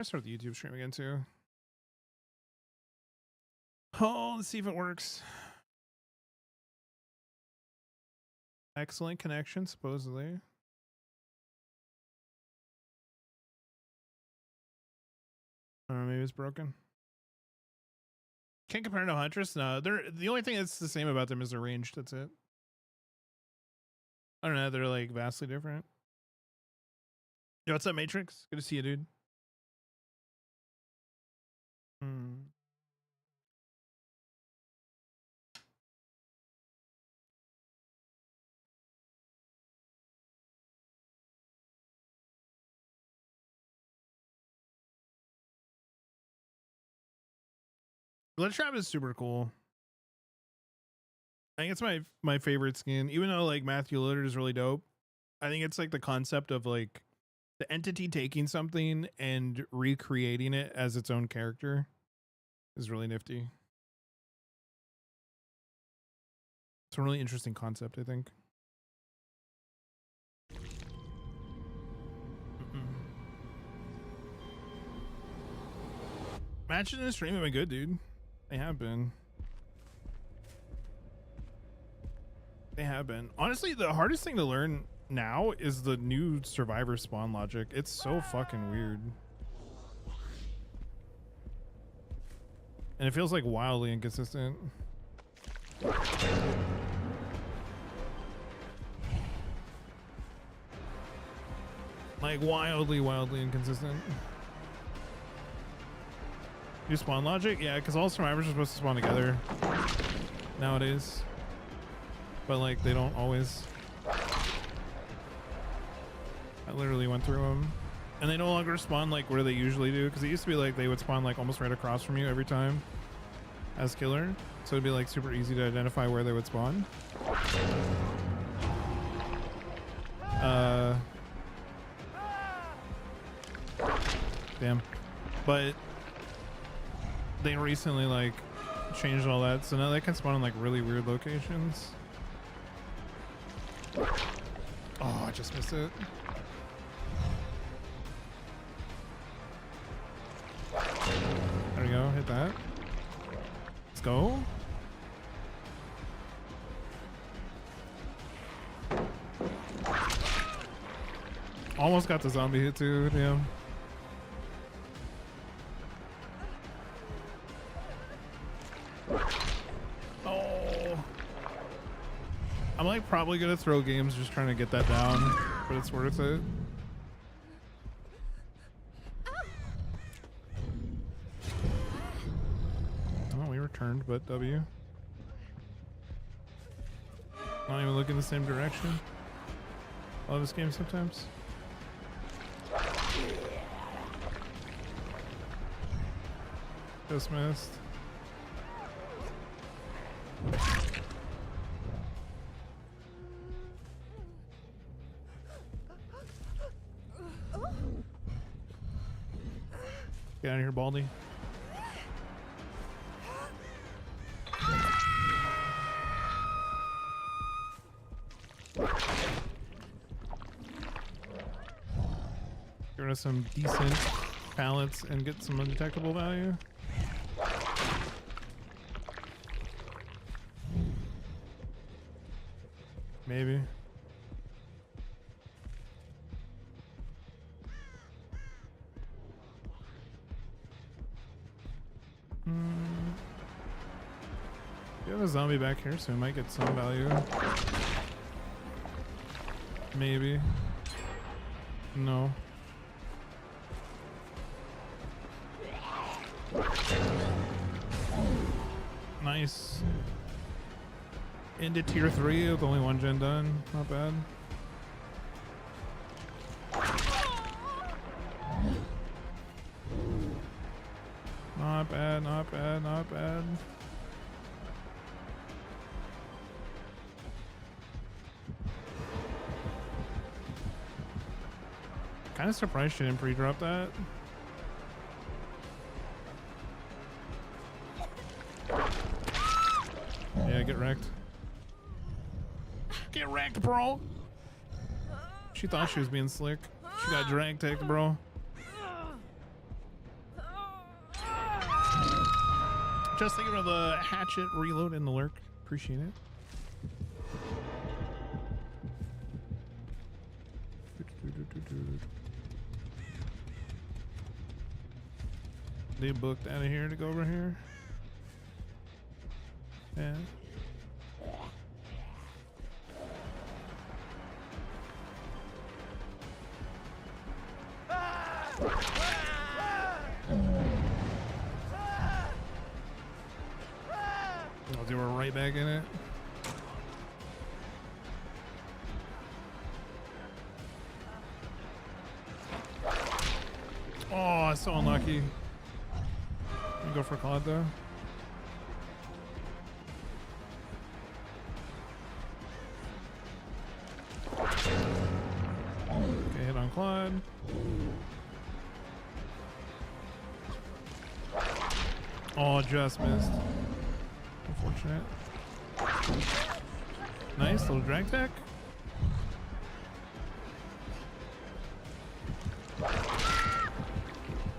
I start the YouTube stream again too. Oh, let's see if it works. Excellent connection, supposedly. I don't know, maybe it's broken. Can't compare to Huntress. No, they're the only thing that's the same about them is their range. That's it. I don't know. They're like vastly different. Yo, what's up, Matrix? Good to see you, dude. Blood Trap is super cool. I think it's my favorite skin, even though like Matthew Lillard is really dope. I think it's like the concept of like the entity taking something and recreating it as its own character is really nifty. It's a really interesting concept, I think. Matches in the stream have been good, dude. They have been. They have been. Honestly, the hardest thing to learn now is the new survivor spawn logic. It's so fucking weird. And it feels like wildly inconsistent. Like wildly inconsistent. New spawn logic? Yeah, because all survivors are supposed to spawn together nowadays. But like they don't always. I literally went through them. And they no longer spawn like where they usually do, because it used to be like they would spawn like almost right across from you every time as killer. So it'd be like super easy to identify where they would spawn. Damn. But they recently like changed all that, so now they can spawn in like really weird locations. Oh, I just missed it. There we go, hit that. Let's go. Almost got the zombie hit too, damn. Oh. I'm like probably gonna throw games just trying to get that down, but it's worth it. Oh, we returned, but W. Not even looking the same direction. I love this game sometimes. Just missed. Get out of here, Baldy. Get rid of some decent pallets and get some undetectable value. Maybe. We have a zombie back here, so we might get some value. Maybe. No. Nice. Into tier 3 with only 1 gen done. Not bad. Not bad, not bad, not bad. Kind of surprised she didn't pre-drop that. Yeah, get wrecked. Get wrecked, bro. She thought she was being slick. She got drag tech, bro. Just thinking of the hatchet reload and the lurk. Appreciate it. They booked out of here to go over here. Yeah. Oh, they were right back in it. Oh, so unlucky. Let me go for Claude though. Okay, hit on Claude. Oh, just missed. Unfortunate. Nice little drag tech.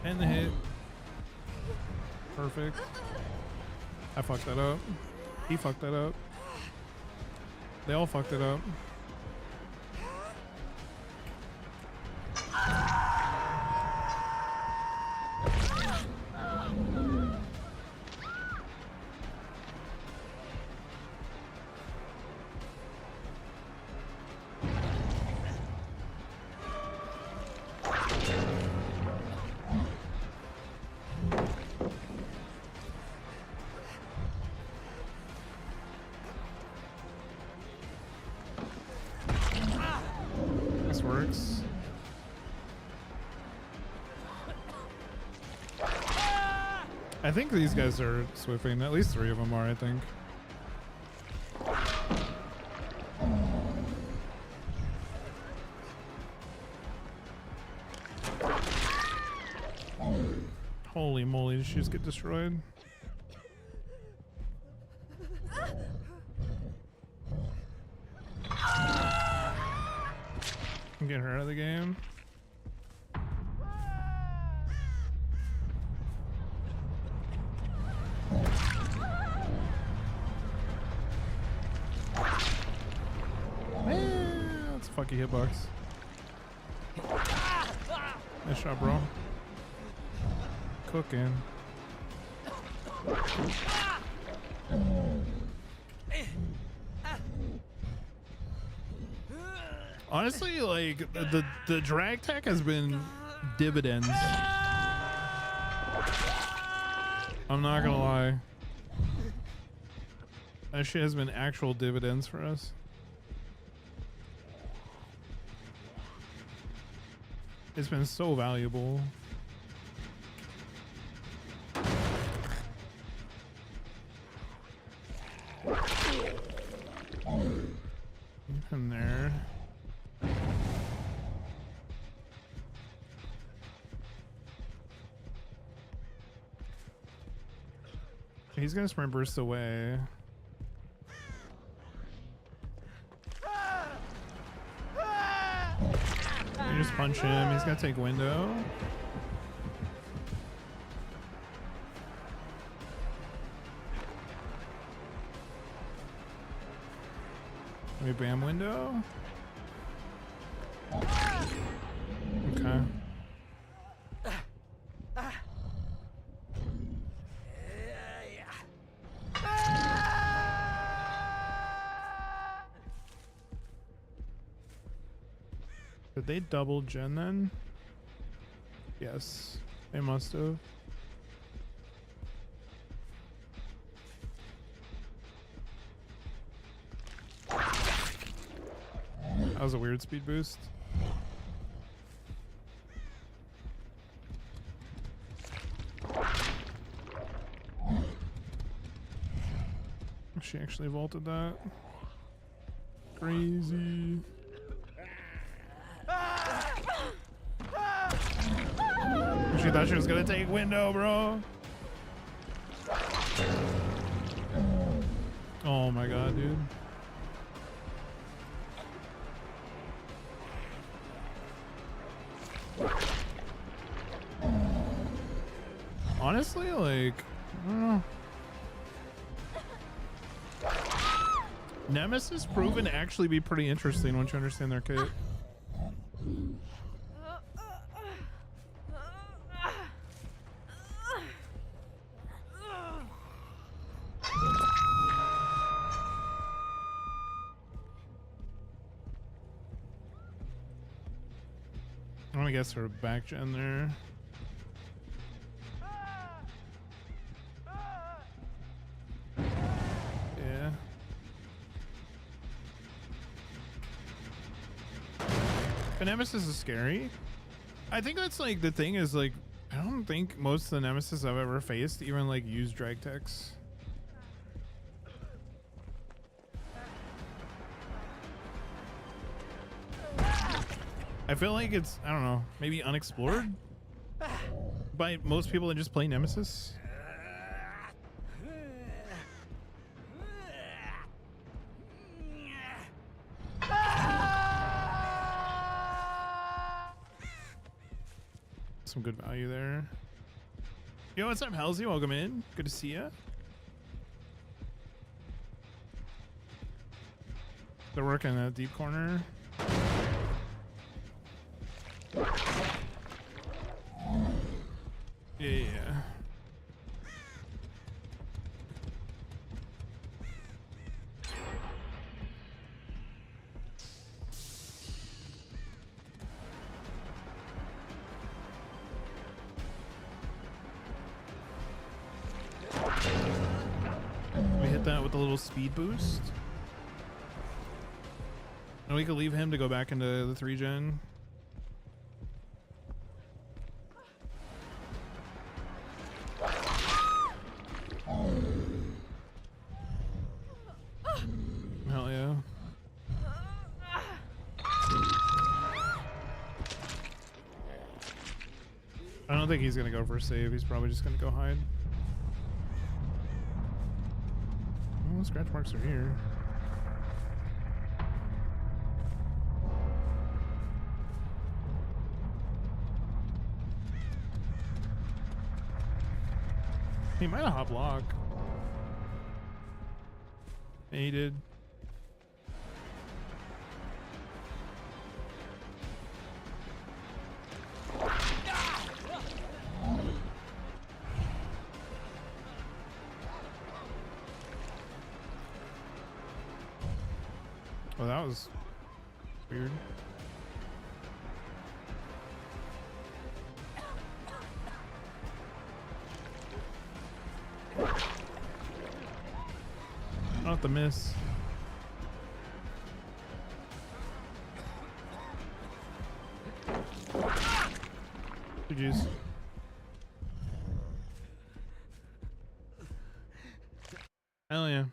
And the hit. Perfect. I fucked that up. He fucked that up. They all fucked it up. Works. I think these guys are swiffing. At least 3 of them are, I think. Holy moly, did she just get destroyed? Get her out of the game. That's a fucking hitbox. Nice shot, bro. Cooking. Honestly, like the drag tech has been dividends. I'm not gonna lie. That shit has been actual dividends for us. It's been so valuable. In there. He's gonna sprint burst away. You just punch him. He's gonna take window. Maybe bam window. Okay. Did they double gen then? Yes, they must have. That was a weird speed boost. She actually vaulted that. Crazy. She thought she was gonna take window, bro. Oh my god, dude. Honestly, like, I don't know. Nemesis proven to actually be pretty interesting once you understand their kit. I'm gonna guess her back gen there. Yeah. But Nemesis is scary. I think that's like the thing is like, I don't think most of the Nemesis I've ever faced even like use drag techs. I feel like it's, I don't know, maybe unexplored by most people that just play Nemesis. Some good value there. Yo, what's up, Halsey? Welcome in. Good to see ya. They're working that deep corner. Yeah. We hit that with a little speed boost. And we could leave him to go back into the 3-gen. Hell yeah. I don't think he's gonna go for a save. He's probably just gonna go hide. Oh, scratch marks are here. He might have hop lock. Yeah, he did. Well, that was weird. Not the miss. GG's. Hell yeah.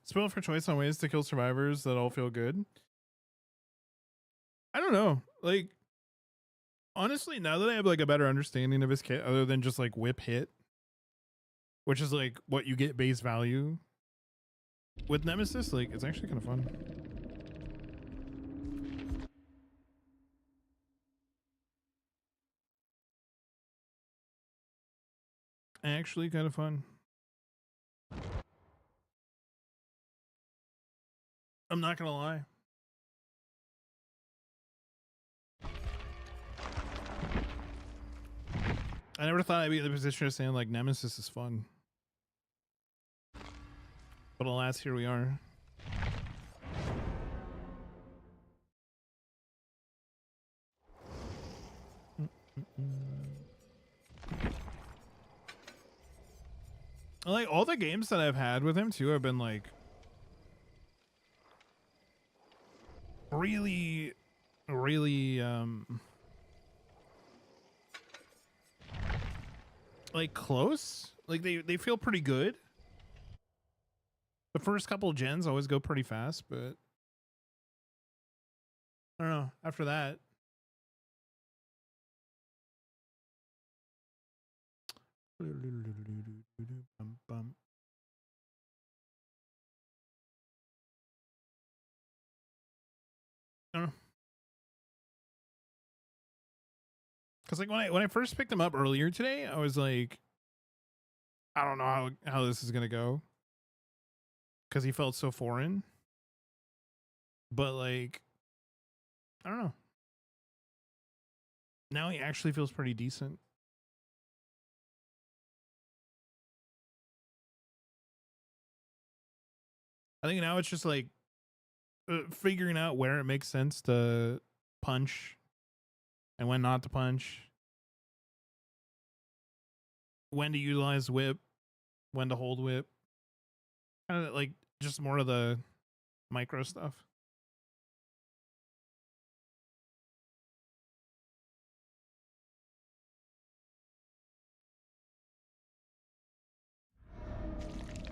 Spoil for choice on ways to kill survivors that all feel good. I don't know. Like, honestly, now that I have like a better understanding of his kit, other than just like whip hit, which is like what you get base value with Nemesis, like it's actually kind of fun. Actually kind of fun. I'm not gonna lie. I never thought I'd be in the position of saying like Nemesis is fun. But alas, here we are. Like all the games that I've had with him too have been like really like close. Like they feel pretty good. The first couple gens always go pretty fast, but I don't know. After that, I don't know. Cause like when I first picked him up earlier today, I was like, I don't know how this is gonna go. because he felt so foreign. But like, I don't know. Now he actually feels pretty decent. I think now it's just like figuring out where it makes sense to punch and when not to punch, when to utilize whip, when to hold whip, kind of like just more of the micro stuff.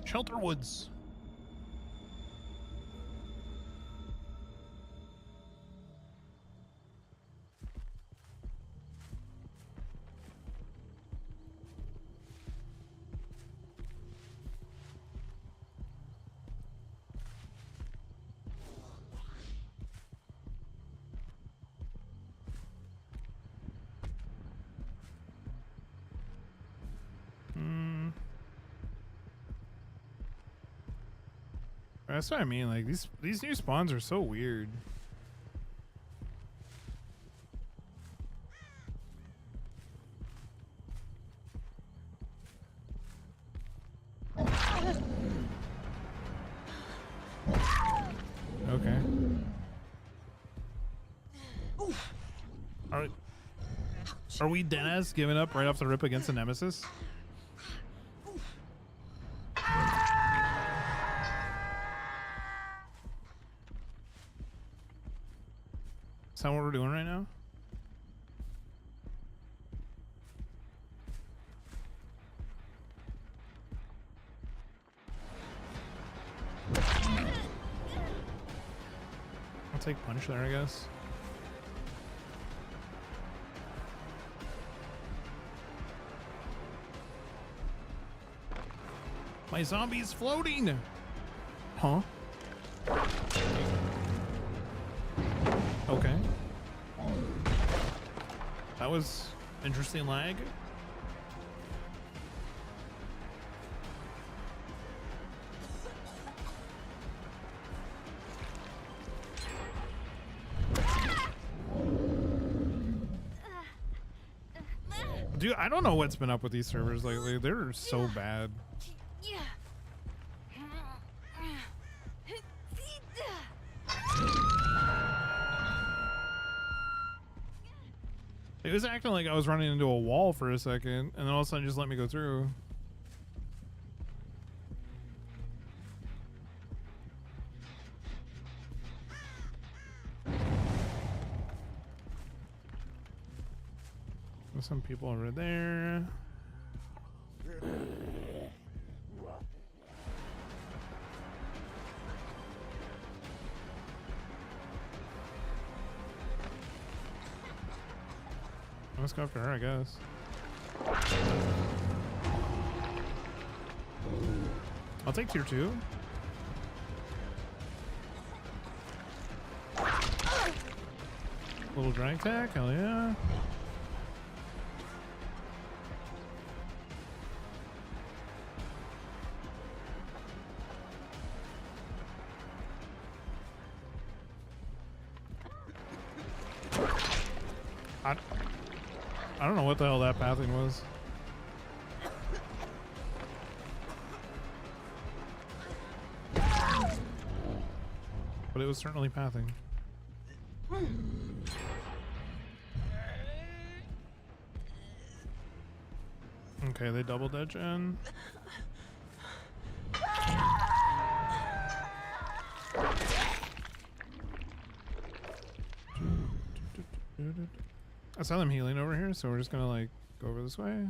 Shelter Woods. That's what I mean. Like these new spawns are so weird. Okay. Are we deadass giving up right off the rip against the Nemesis? Is that what we're doing right now? I'll take punch there, I guess. My zombie's floating! Huh? Okay. That was interesting lag. Dude, I don't know what's been up with these servers lately. They're so bad. It was acting like I was running into a wall for a second, and then all of a sudden just let me go through. There's some people over there. Let's go after her, I guess. I'll take tier 2. Little drag attack, hell yeah. I don't know what the hell that pathing was. But it was certainly pathing. Okay, they double dead gen. I saw them healing over here, so we're just gonna like go over this way.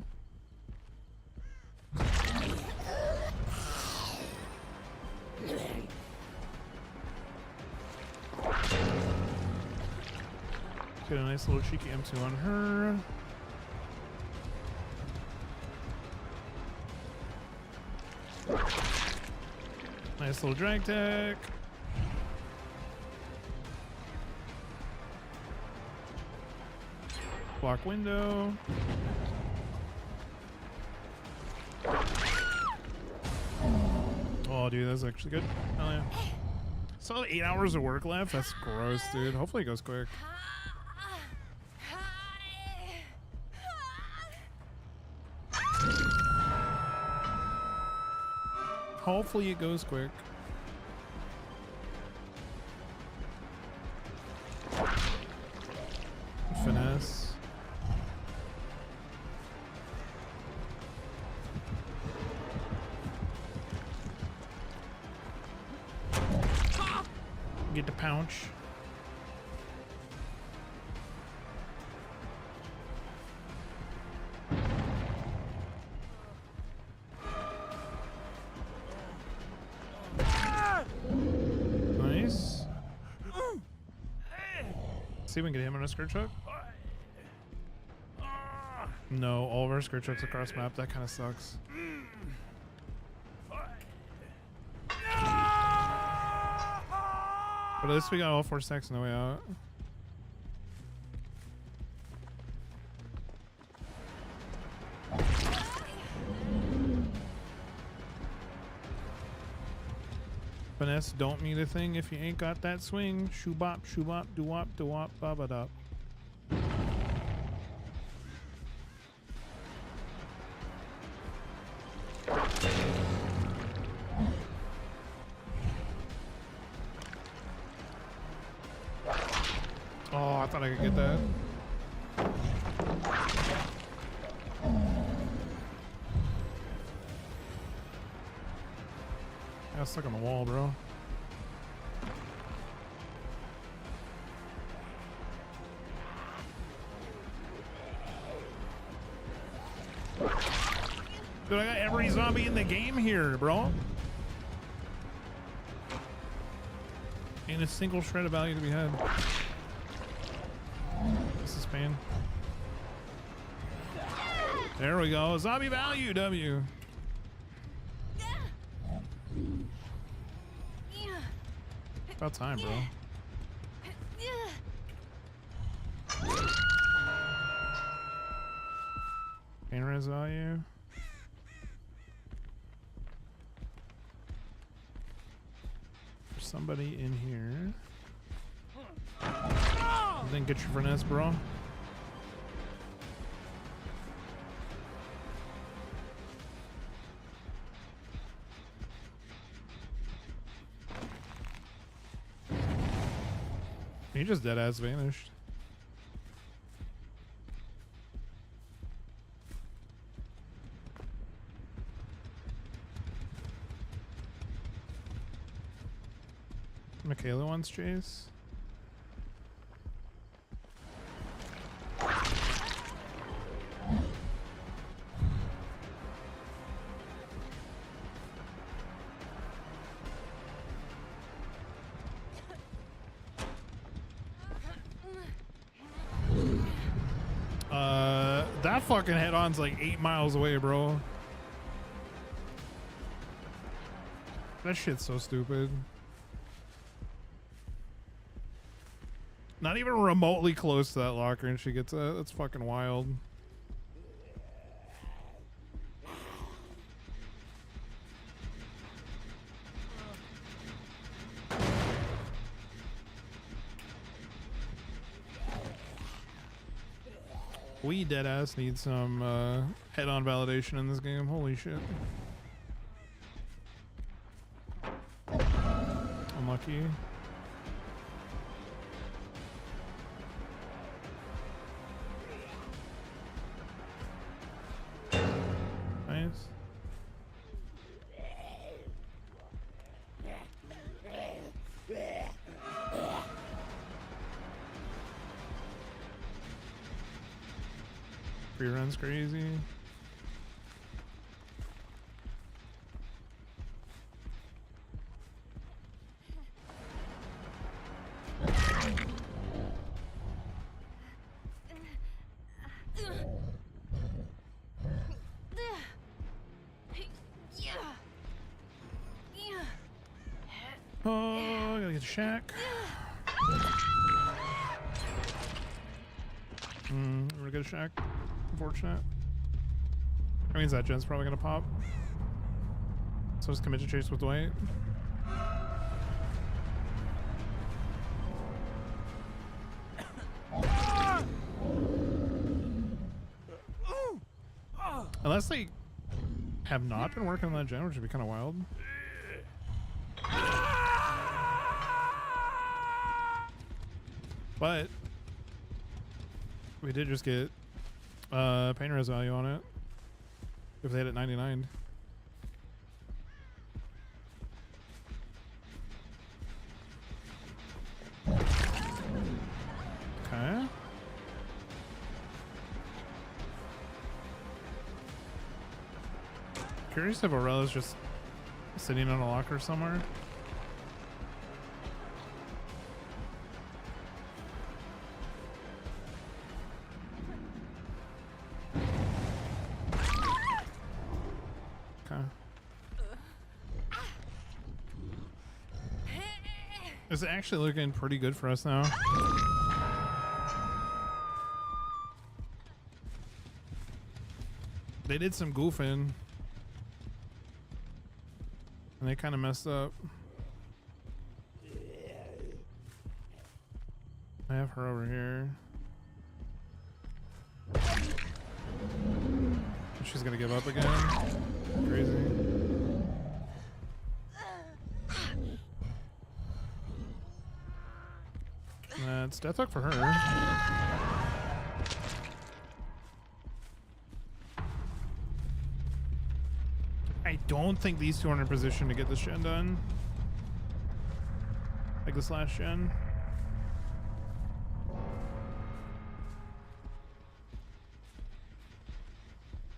Get a nice little cheeky M2 on her. Nice little drag tech. Block window. Oh, dude, that's actually good. Hell yeah. So 8 hours of work left? That's gross, dude. Hopefully it goes quick. Hopefully it goes quick. Finesse. Get the pouch. Nice. See if we can get him on a skirt choke. No, all of our skirt chokes across map. That kind of sucks. But at least we got all 4 stacks on the way out. Finesse don't mean a thing if you ain't got that swing. Shoobop, shoobop, doo-wop, doo-wop, ba-ba-dop. Oh, I thought I could get that. I got stuck on the wall, bro. Dude, I got every zombie in the game here, bro. Ain't a single shred of value to be had. This is pain. There we go. Zombie value, W. About time, bro. Pain res value. There's somebody in here. Then get your finesse, bro. He just dead ass vanished. Michaela wants chase. That fucking head-on's like 8 miles away, bro. That shit's so stupid. Not even remotely close to that locker and she gets that. That's fucking wild. We deadass need some head-on validation in this game. Holy shit. Unlucky. Nice. Free run's crazy. Oh, I gotta get Shack. We're gonna get a Shack. Unfortunate. That means that gen's probably gonna pop. So just commit to chase with Dwight. Unless they have not been working on that gen, which would be kind of wild. But we did just get pain res value on it if they hit at 99. Okay. Curious if Aurella's just sitting on a locker somewhere. Okay. It's actually looking pretty good for us now. They did some goofing. And they kind of messed up. I have her over here. She's gonna give up again. Crazy. That's death hook for her. I don't think these two are in a position to get this gen done. Like this last gen.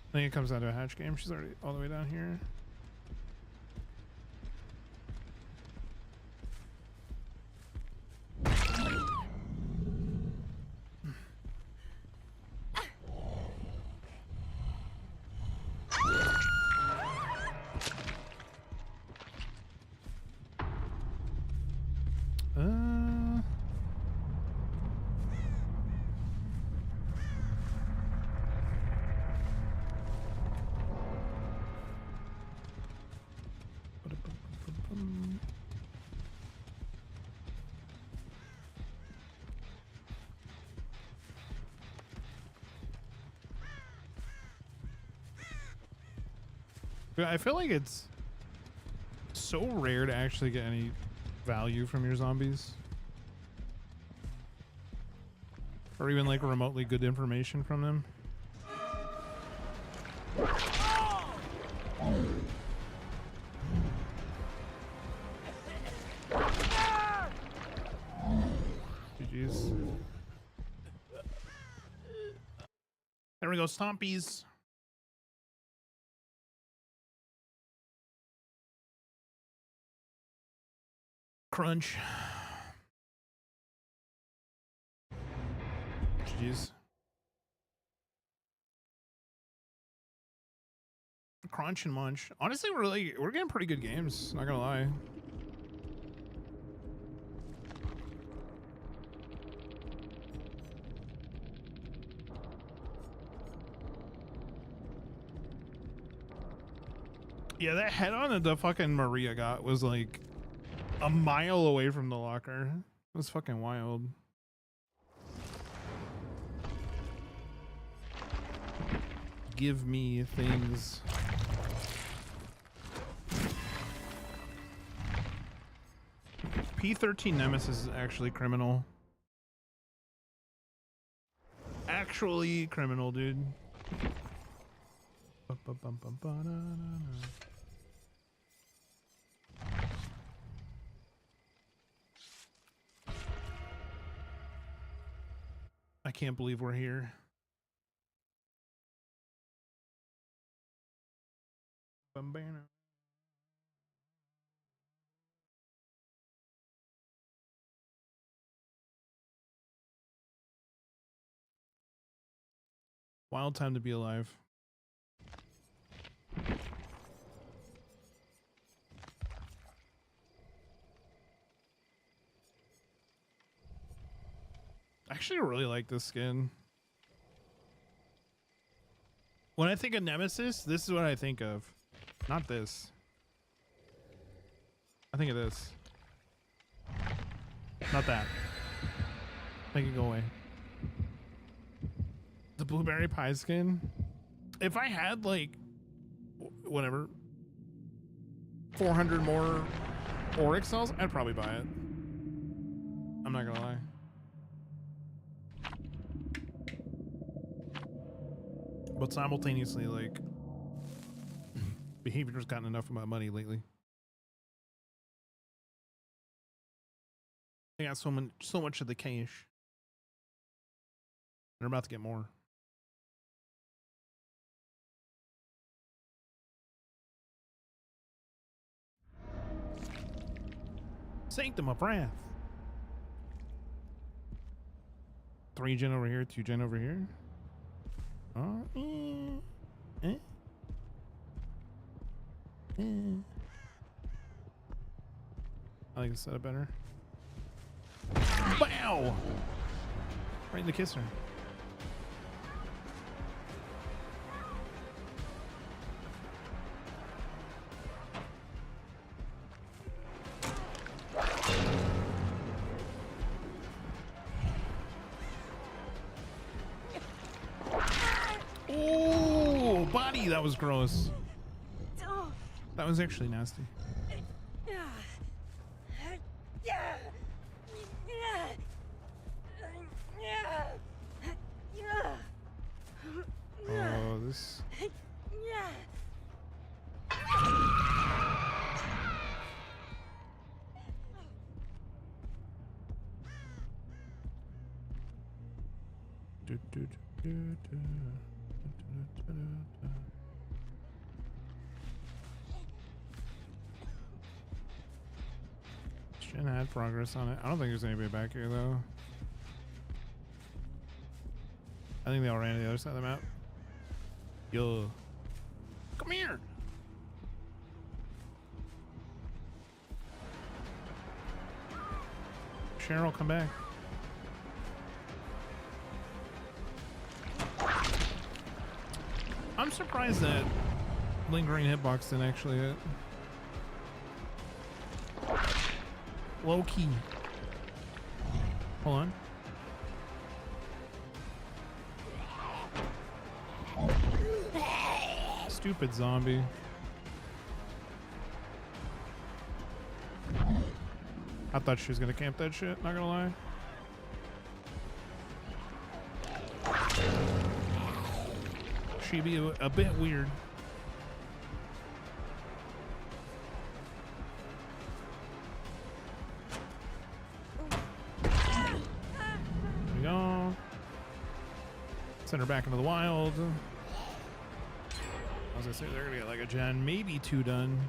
I think it comes down to a hatch game. She's already all the way down here. I feel like it's so rare to actually get any value from your zombies. Or even like remotely good information from them. GG's. There we go, stompies. Crunch. Jeez. Crunch and munch. Honestly, we're getting pretty good games, not gonna lie. Yeah, that head on that the fucking Maria got was like a mile away from the locker. It was fucking wild. Give me things. P13 Nemesis is actually criminal. Actually criminal, dude. I can't believe we're here. Wild time to be alive. I actually really like this skin. When I think of Nemesis, this is what I think of. Not this. I think it is. Not that. Make it go away. The blueberry pie skin. If I had like, whatever, 400 more Oryx cells, I'd probably buy it. I'm not gonna lie. But simultaneously, like, behavior's gotten enough about money lately. I got so much of the cash. They're about to get more. Sanctum of Wrath. 3 gen over here, 2 gen over here. Oh, I like the setup better. Wow! Right in the kisser. Oh, body! That was gross. That was actually nasty. Oh, this. Shouldn't have had progress on it. I don't think there's anybody back here though. I think they all ran to the other side of the map. Yo. Come here. Cheryl, come back. I'm surprised that lingering hitbox didn't actually hit. Low key. Hold on. Stupid zombie. I thought she was gonna camp that shit, not gonna lie. She'd be a bit weird. There we go. Send her back into the wild. I was gonna say they're gonna get like a gen, maybe 2 done.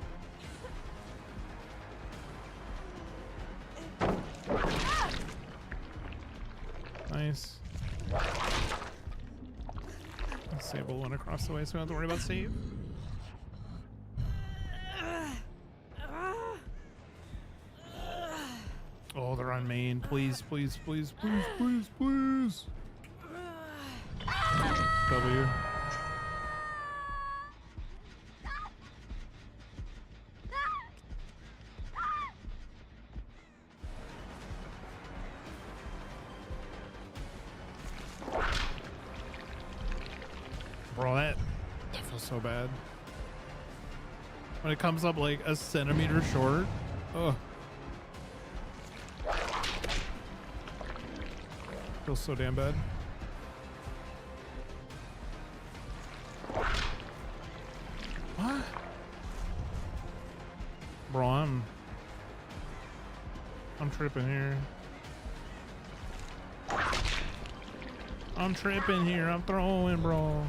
Nice. Sable one across the way, so we don't have to worry about save. Oh, they're on main. Please, please, please, please, please, please. W. Bro, that feels so bad. When it comes up like a centimeter short. Oh. Feels so damn bad. What? Bro, I'm tripping here. I'm tripping here. I'm throwing, bro.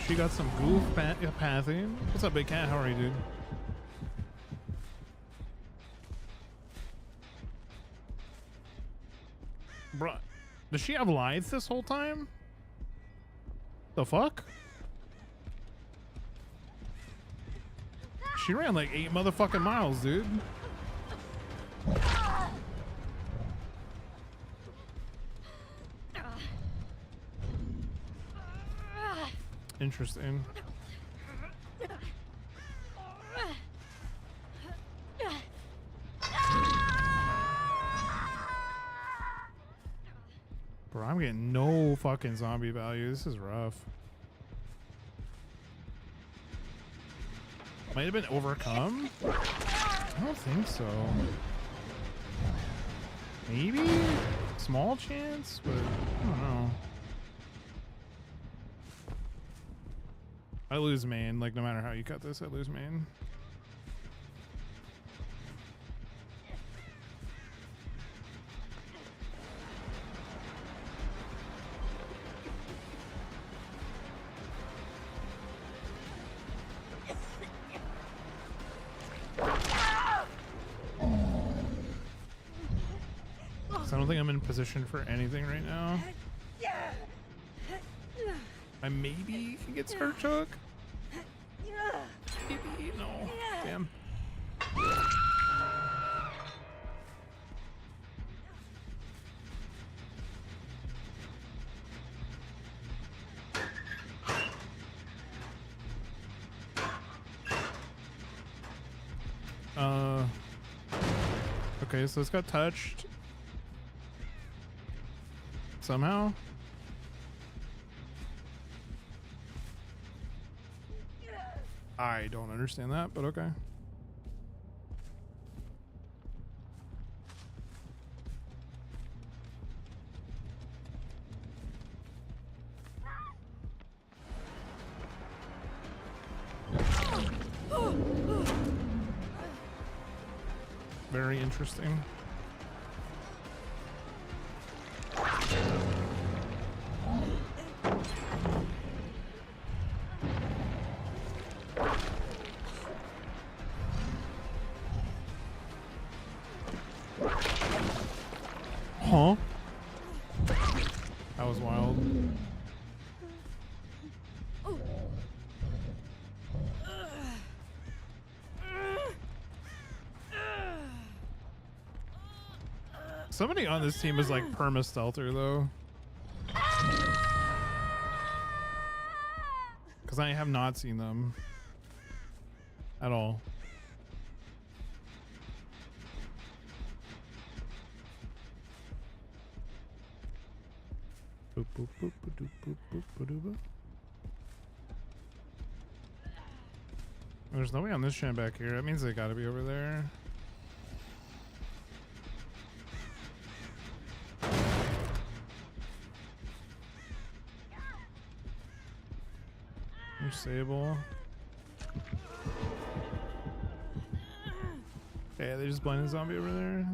She got some goof pathing. What's up, big cat? How are you, dude? Bruh, does she have lights this whole time? The fuck? She ran like 8 motherfucking miles, dude. Interesting. Bro, I'm getting no fucking zombie value. This is rough. Might have been overcome? I don't think so. Maybe? Small chance, but I don't know. I lose main, like no matter how you cut this, I lose main. So I don't think I'm in position for anything right now. I maybe can get Skirt Choke. Maybe, no. Damn. Okay, so it's got touched. Somehow. I don't understand that, but okay. Very interesting. Huh? That was wild. Somebody on this team is like perma-stealther though. Because I have not seen them at all. Boop, boop, boop, boop, boop, boop, boop, boop. There's nobody on this chan back here. That means they gotta be over there. There's Sable. Yeah, they just blinded zombie over there.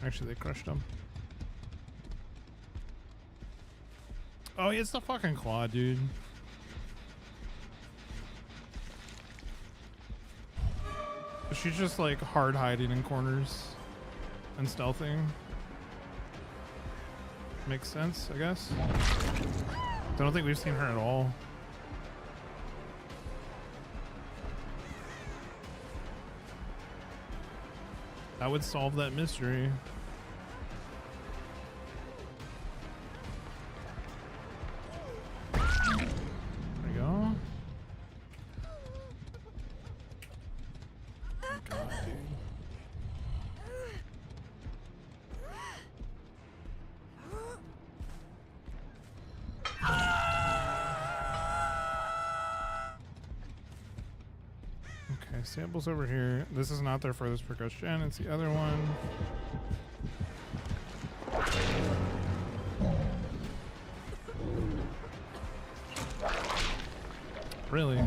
Actually, they crushed him. Oh, it's the fucking claw, dude. She's just like hard hiding in corners and stealthing. Makes sense, I guess. I don't think we've seen her at all. That would solve that mystery. There we go. Oh God, dude. Okay, Sample's over here. This is not their furthest progression, it's the other one. Really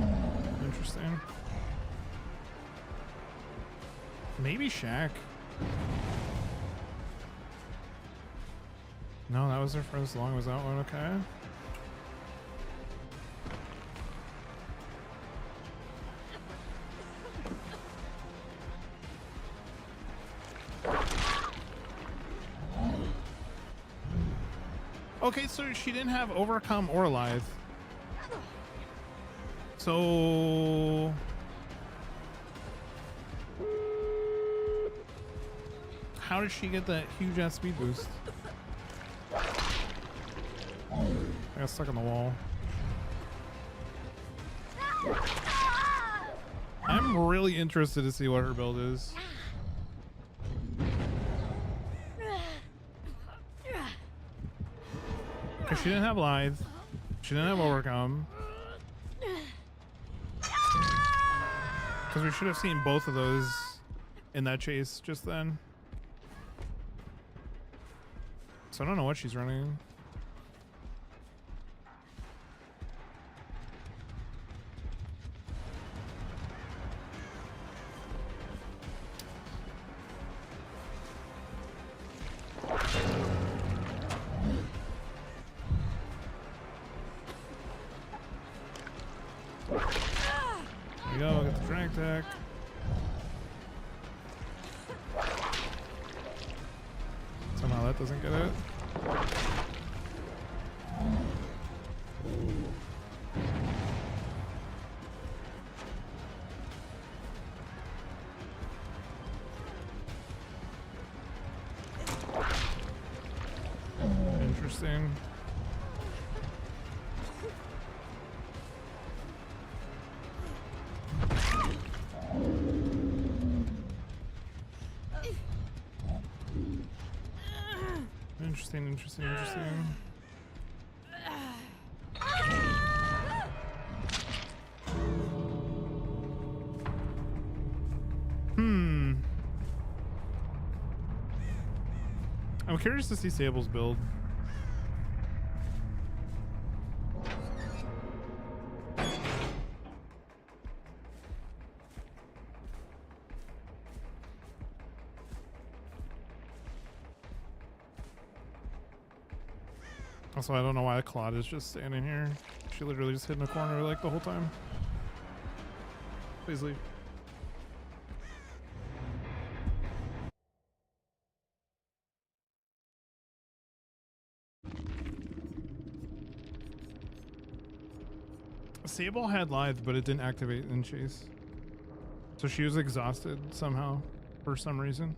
interesting. Maybe Shaq. No, that was their furthest along. Was that one okay? Okay, so she didn't have overcome or lithe. So how did she get that huge ass speed boost? I got stuck on the wall. I'm really interested to see what her build is. Because she didn't have lithe. She didn't have overcome. Because we should have seen both of those in that chase just then. So I don't know what she's running. There you go, get the drag attack. Somehow that doesn't get it. Interesting. Interesting. I'm curious to see Sable's build. Also, I don't know why Claude is just standing here. She literally just hid in a corner like the whole time. Please leave. Sable had lithe, but it didn't activate in chase. So she was exhausted somehow for some reason.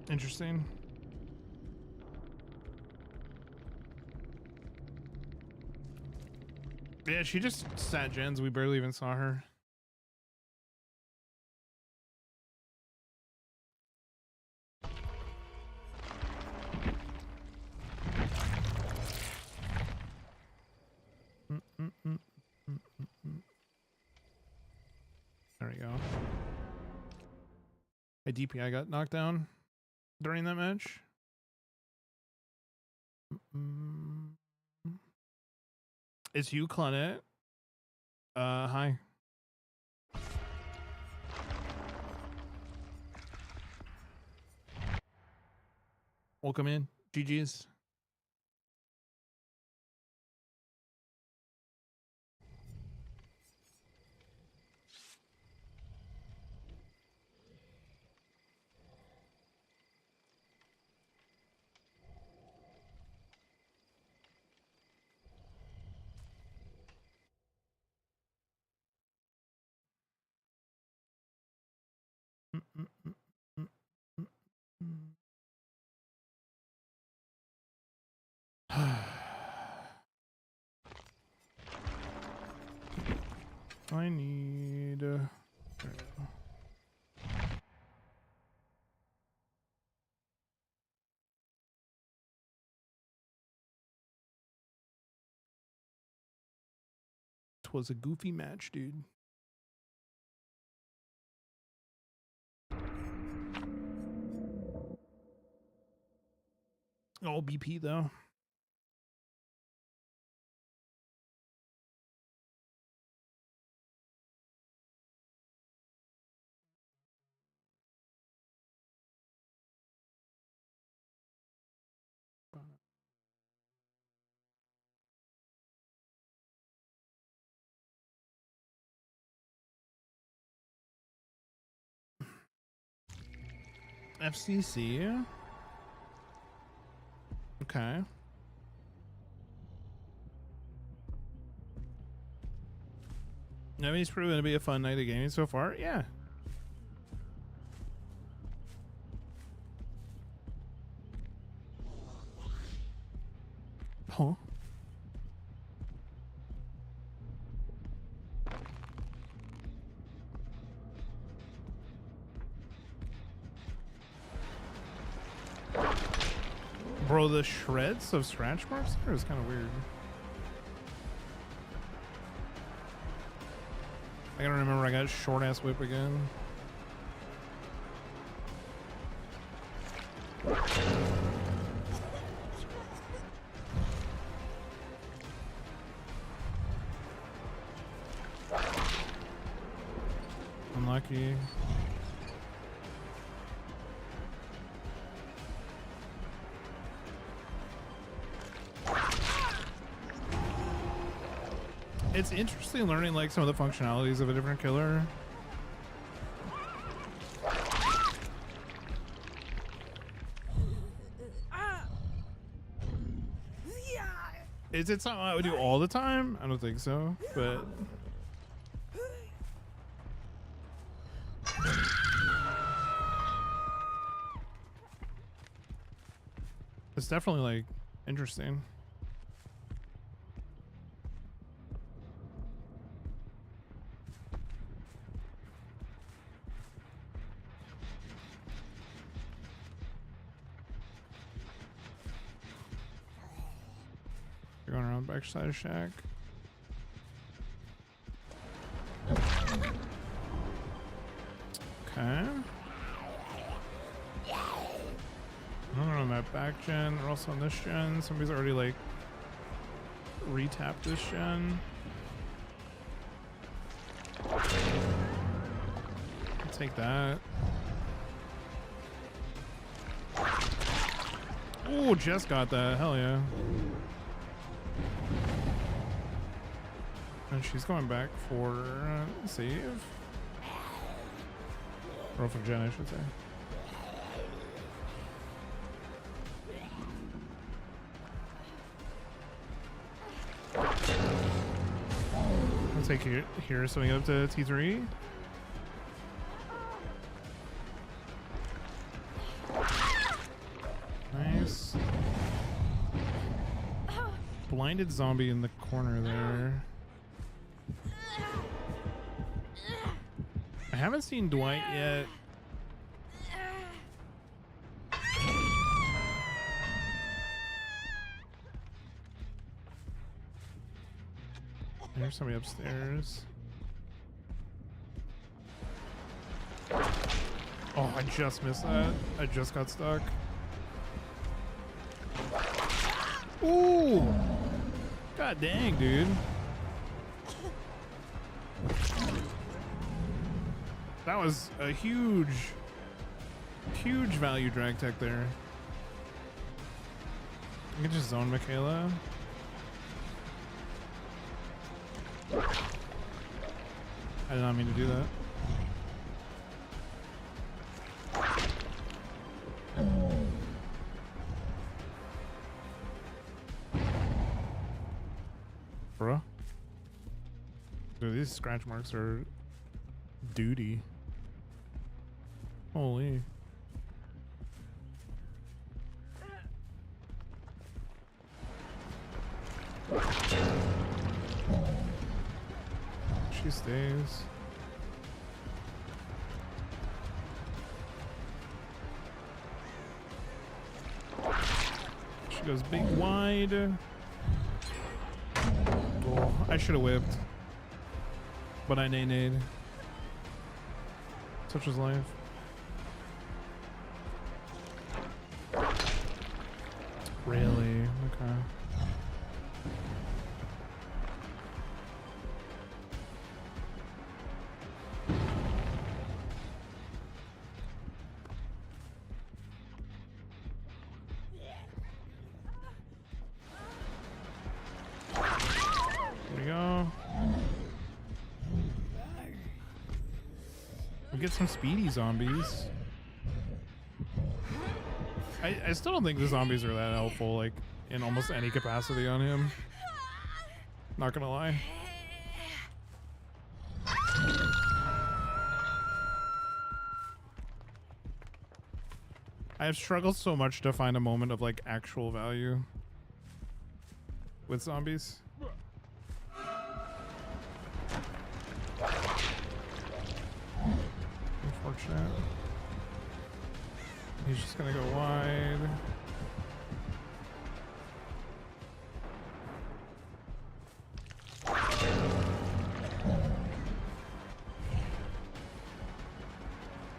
Interesting. Yeah, she just sat gens. We barely even saw her. There we go. A DPI got knocked down during that match. It's you, Claudette. Hi. Welcome in. GG's. I need Twas a goofy match, dude. All BP though. FCC. Okay. Nemmy's proven to be a fun night of gaming so far. Yeah. Huh? Bro, the shreds of scratch marks there is kind of weird. I gotta remember I got short ass whip again. Unlucky. It's interesting learning like some of the functionalities of a different killer. Is it something I would do all the time? I don't think so, but it's definitely like interesting. Going around backside of shack. Okay. I'm on that back gen. We're also on this gen. Somebody's already like retapped this gen. I'll take that. Oh, Jess got that. Hell yeah. And she's going back for save. Or for gen, I should say. I'll take it here so we get up to T3. Nice. Blinded zombie in the corner there. I haven't seen Dwight yet. There's somebody upstairs. Oh, I just missed that. I just got stuck. Ooh! God dang, dude. That was a huge value drag tech there. I can just zone Michaela. I did not mean to do that. Bruh. Dude, these scratch marks are duty. Holy. She stays. She goes big wide. Oh, I should have whipped. But I nay-nayed. Such was life. Really? Okay. There we go. We get some speedy zombies. I still don't think the zombies are that helpful, like in almost any capacity on him. Not gonna lie. I have struggled so much to find a moment of like actual value with zombies. Unfortunate. He's just gonna go wide.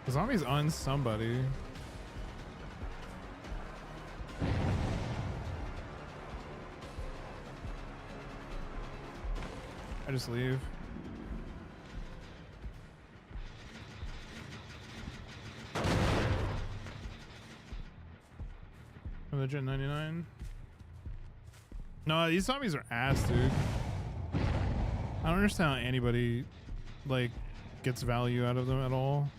The zombie's on somebody. I just leave. Legend 99. No, these zombies are ass, dude. I don't understand how anybody like gets value out of them at all.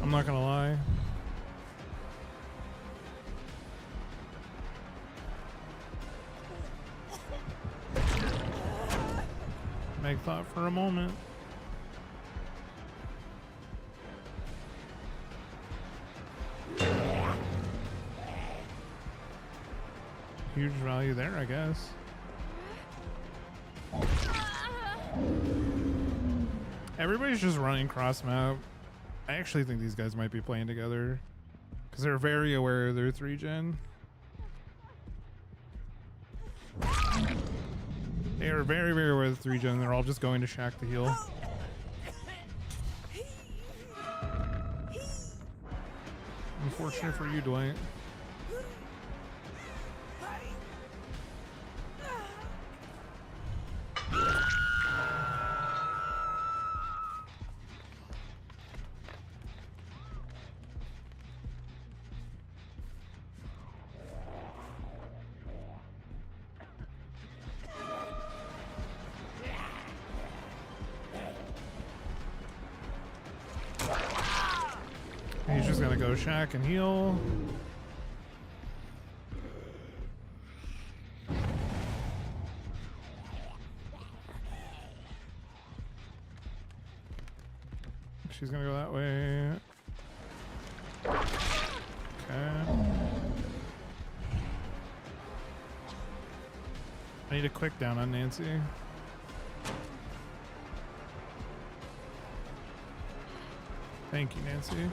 I'm not gonna lie. Make thought for a moment. Huge value there, I guess. Everybody's just running cross map. I actually think these guys might be playing together because they're very aware of their 3-gen. They are very, very aware of the 3-gen. They're all just going to shack to heal. Unfortunate for you, Dwight. He's just gonna go shack and heal. She's gonna go that way. Okay. I need a quick down on Nancy. Thank you, Nancy.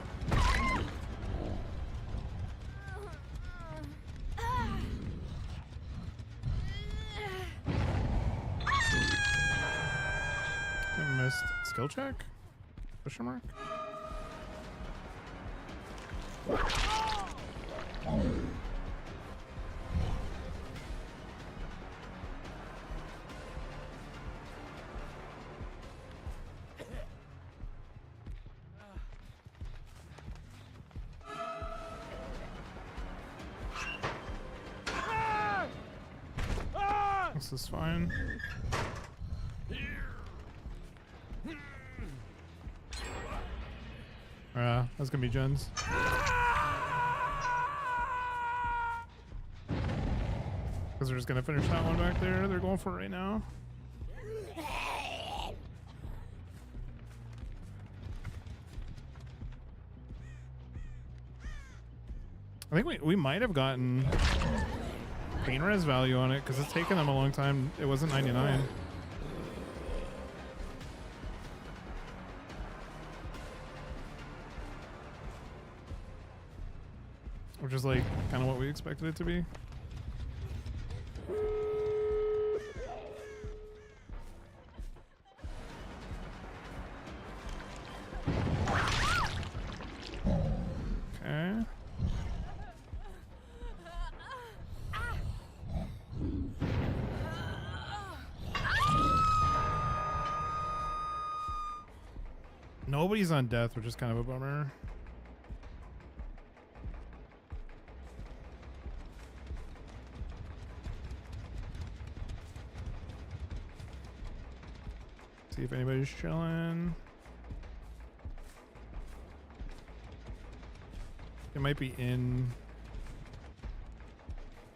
I missed skill check? Question mark? This is fine. That's gonna be Jen's. Because they're just gonna finish that one back there. They're going for it right now. I think we might have gotten pain res value on it because it's taken them a long time. It wasn't 99. Which is like kind of what we expected it to be. Okay. Nobody's on death, which is kind of a bummer. See if anybody's chilling. It might be in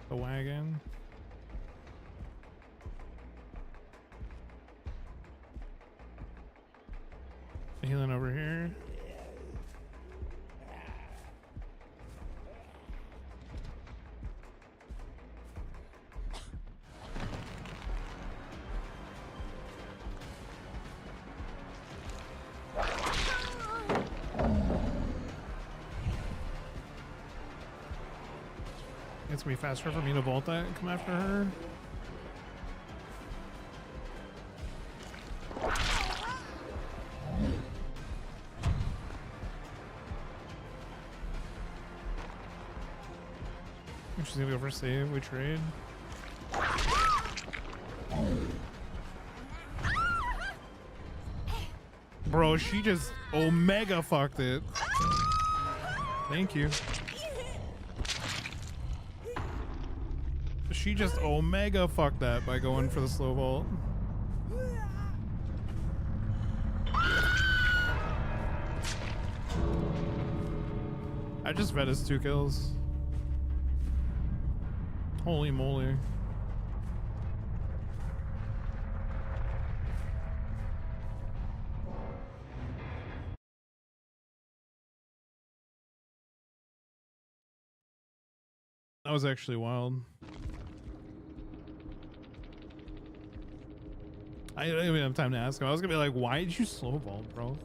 the wagon. Healing over here. It's gonna be faster for me to vault that and come after her. She's gonna go for save. We trade. Bro, she just omega fucked it. Thank you. She just omega fucked that by going for the slow vault. I just bet his 2 kills. Holy moly. That was actually wild. I didn't even have time to ask him. I was gonna be like, why did you slow vault, bro?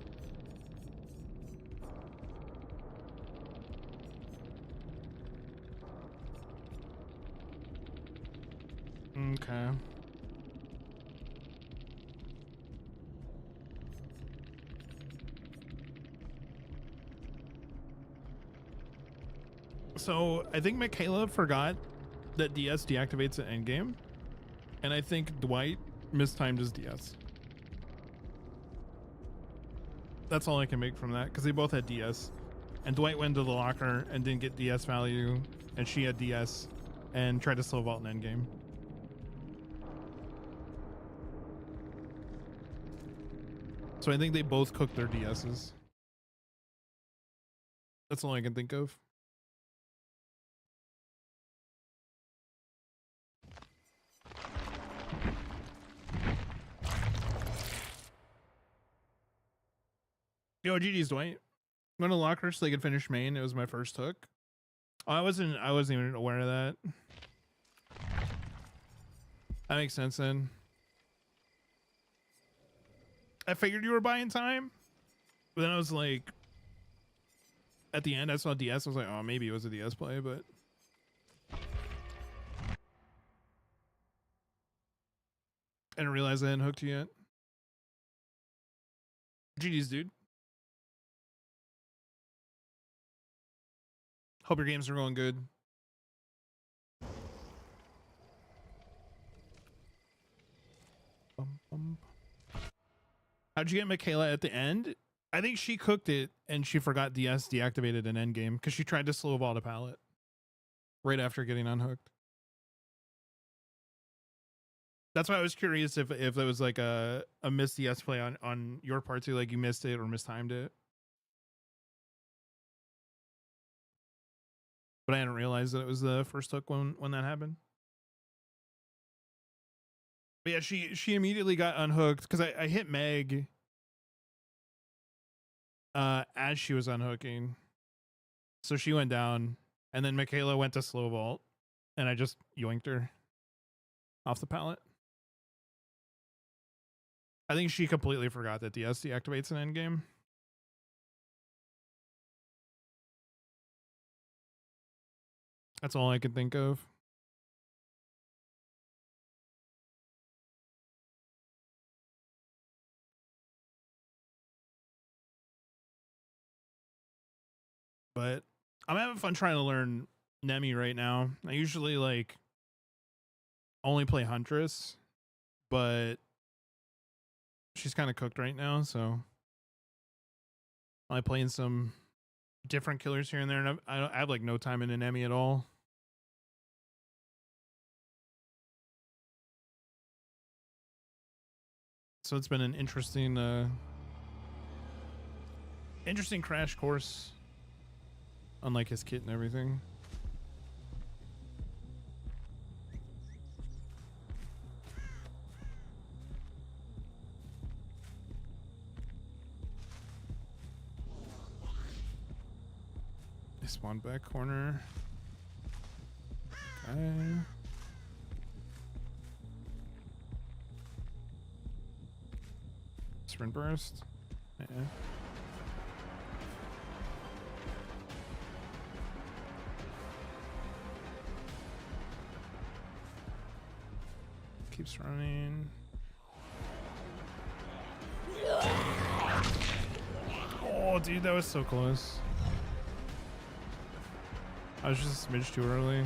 Okay. So I think Michaela forgot that DS deactivates at endgame, and I think Dwight mistimed his DS. That's all I can make from that, because they both had DS, and Dwight went to the locker and didn't get DS value, and she had DS and tried to slow vault in endgame. So I think they both cooked their DSs. That's all I can think of. Yo, GG's Dwight. I'm gonna lock her so they could finish main. It was my first hook. Oh, I wasn't even aware of that. That makes sense then. I figured you were buying time, but then I was like, at the end I saw DS. I was like, oh, maybe it was a DS play, but I didn't realize I hadn't hooked you yet. GG's, dude. Hope your games are going good. How'd you get Michaela at the end? I think she cooked it and she forgot DS deactivated in endgame because she tried to slow vault a pallet right after getting unhooked. That's why I was curious if it was like a missed DS play on your part too, like you missed it or mistimed it. But I didn't realize that it was the first hook when that happened. But yeah, she immediately got unhooked because I hit Meg as she was unhooking. So she went down, and then Michaela went to slow vault, and I just yoinked her off the pallet. I think she completely forgot that DS deactivates an endgame. That's all I could think of. But I'm having fun trying to learn Nemmy right now. I usually like only play Huntress, but she's kind of cooked right now, so I'm playing some different killers here and there, and I have like no time in Nemmy at all. So it's been an interesting crash course. unlike his kit and everything. They spawned back corner. Okay. Sprint burst. Yeah. Keeps running. Oh, dude, that was so close. I was just a smidge too early.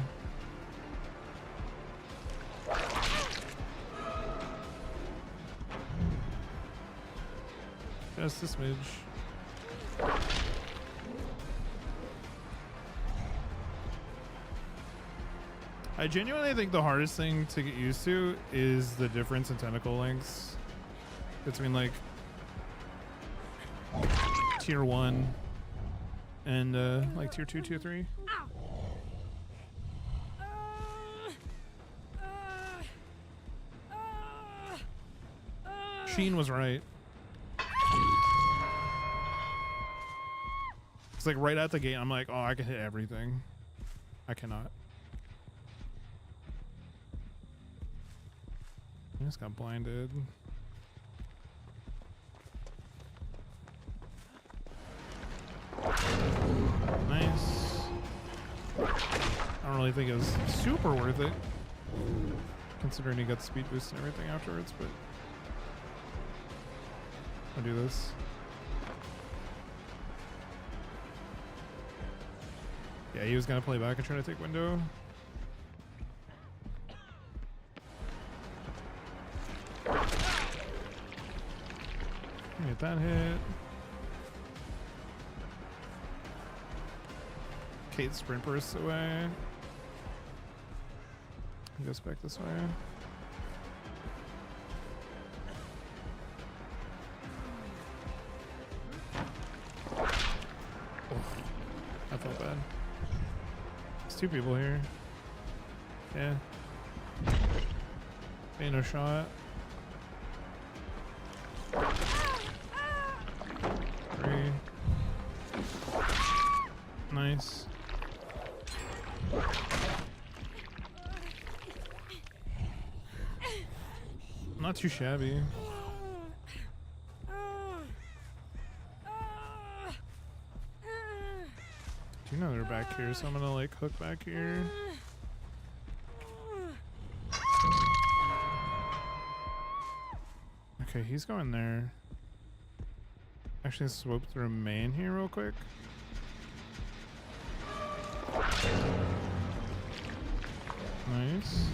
Just a smidge. I genuinely think the hardest thing to get used to is the difference in tentacle lengths between like tier 1 and like tier 2, tier 3. Sheen was right. It's like right out the gate, I'm like, oh, I can hit everything. I cannot. I just got blinded. Nice. I don't really think it was super worth it, considering he got the speed boost and everything afterwards, but I'll do this. Yeah, he was gonna play back and try to take window. Get that hit. Kate sprint bursts away. He goes back this way. Oh, I felt bad. There's two people here. Yeah. Ain't no shot. Three. Nice. Not too shabby. Do you know they're back here, so I'm gonna like hook back here. Okay, he's going there. Actually, swope through main here real quick. Nice.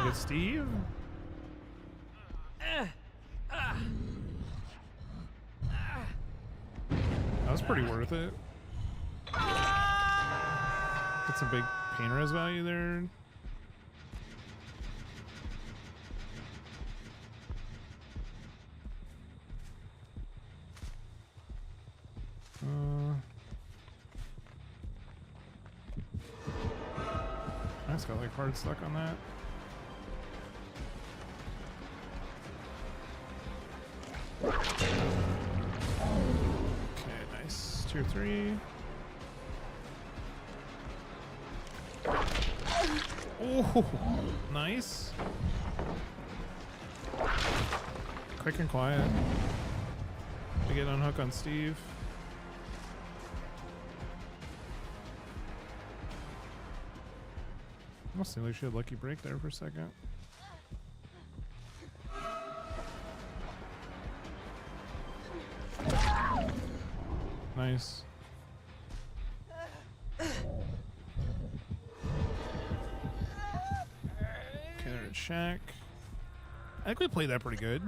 Get Steve. That was pretty worth it. Get some big pain res value there. I just got like hard stuck on that. Okay, nice. Tier 3. Oh, nice. Quick and quiet. To get unhook on Steve. Almost seemed like she had lucky break there for a second. Nice. Okay, there's Shaq. I think we played that pretty good.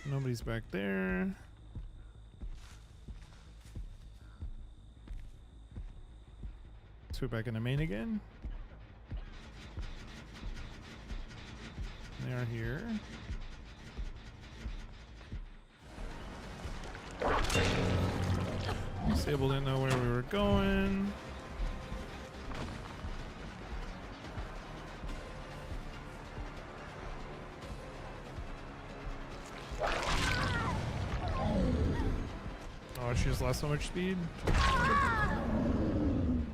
Nobody's back there. Swoop back into main again. They are here. Sable didn't know where we were going. Oh, she just lost so much speed.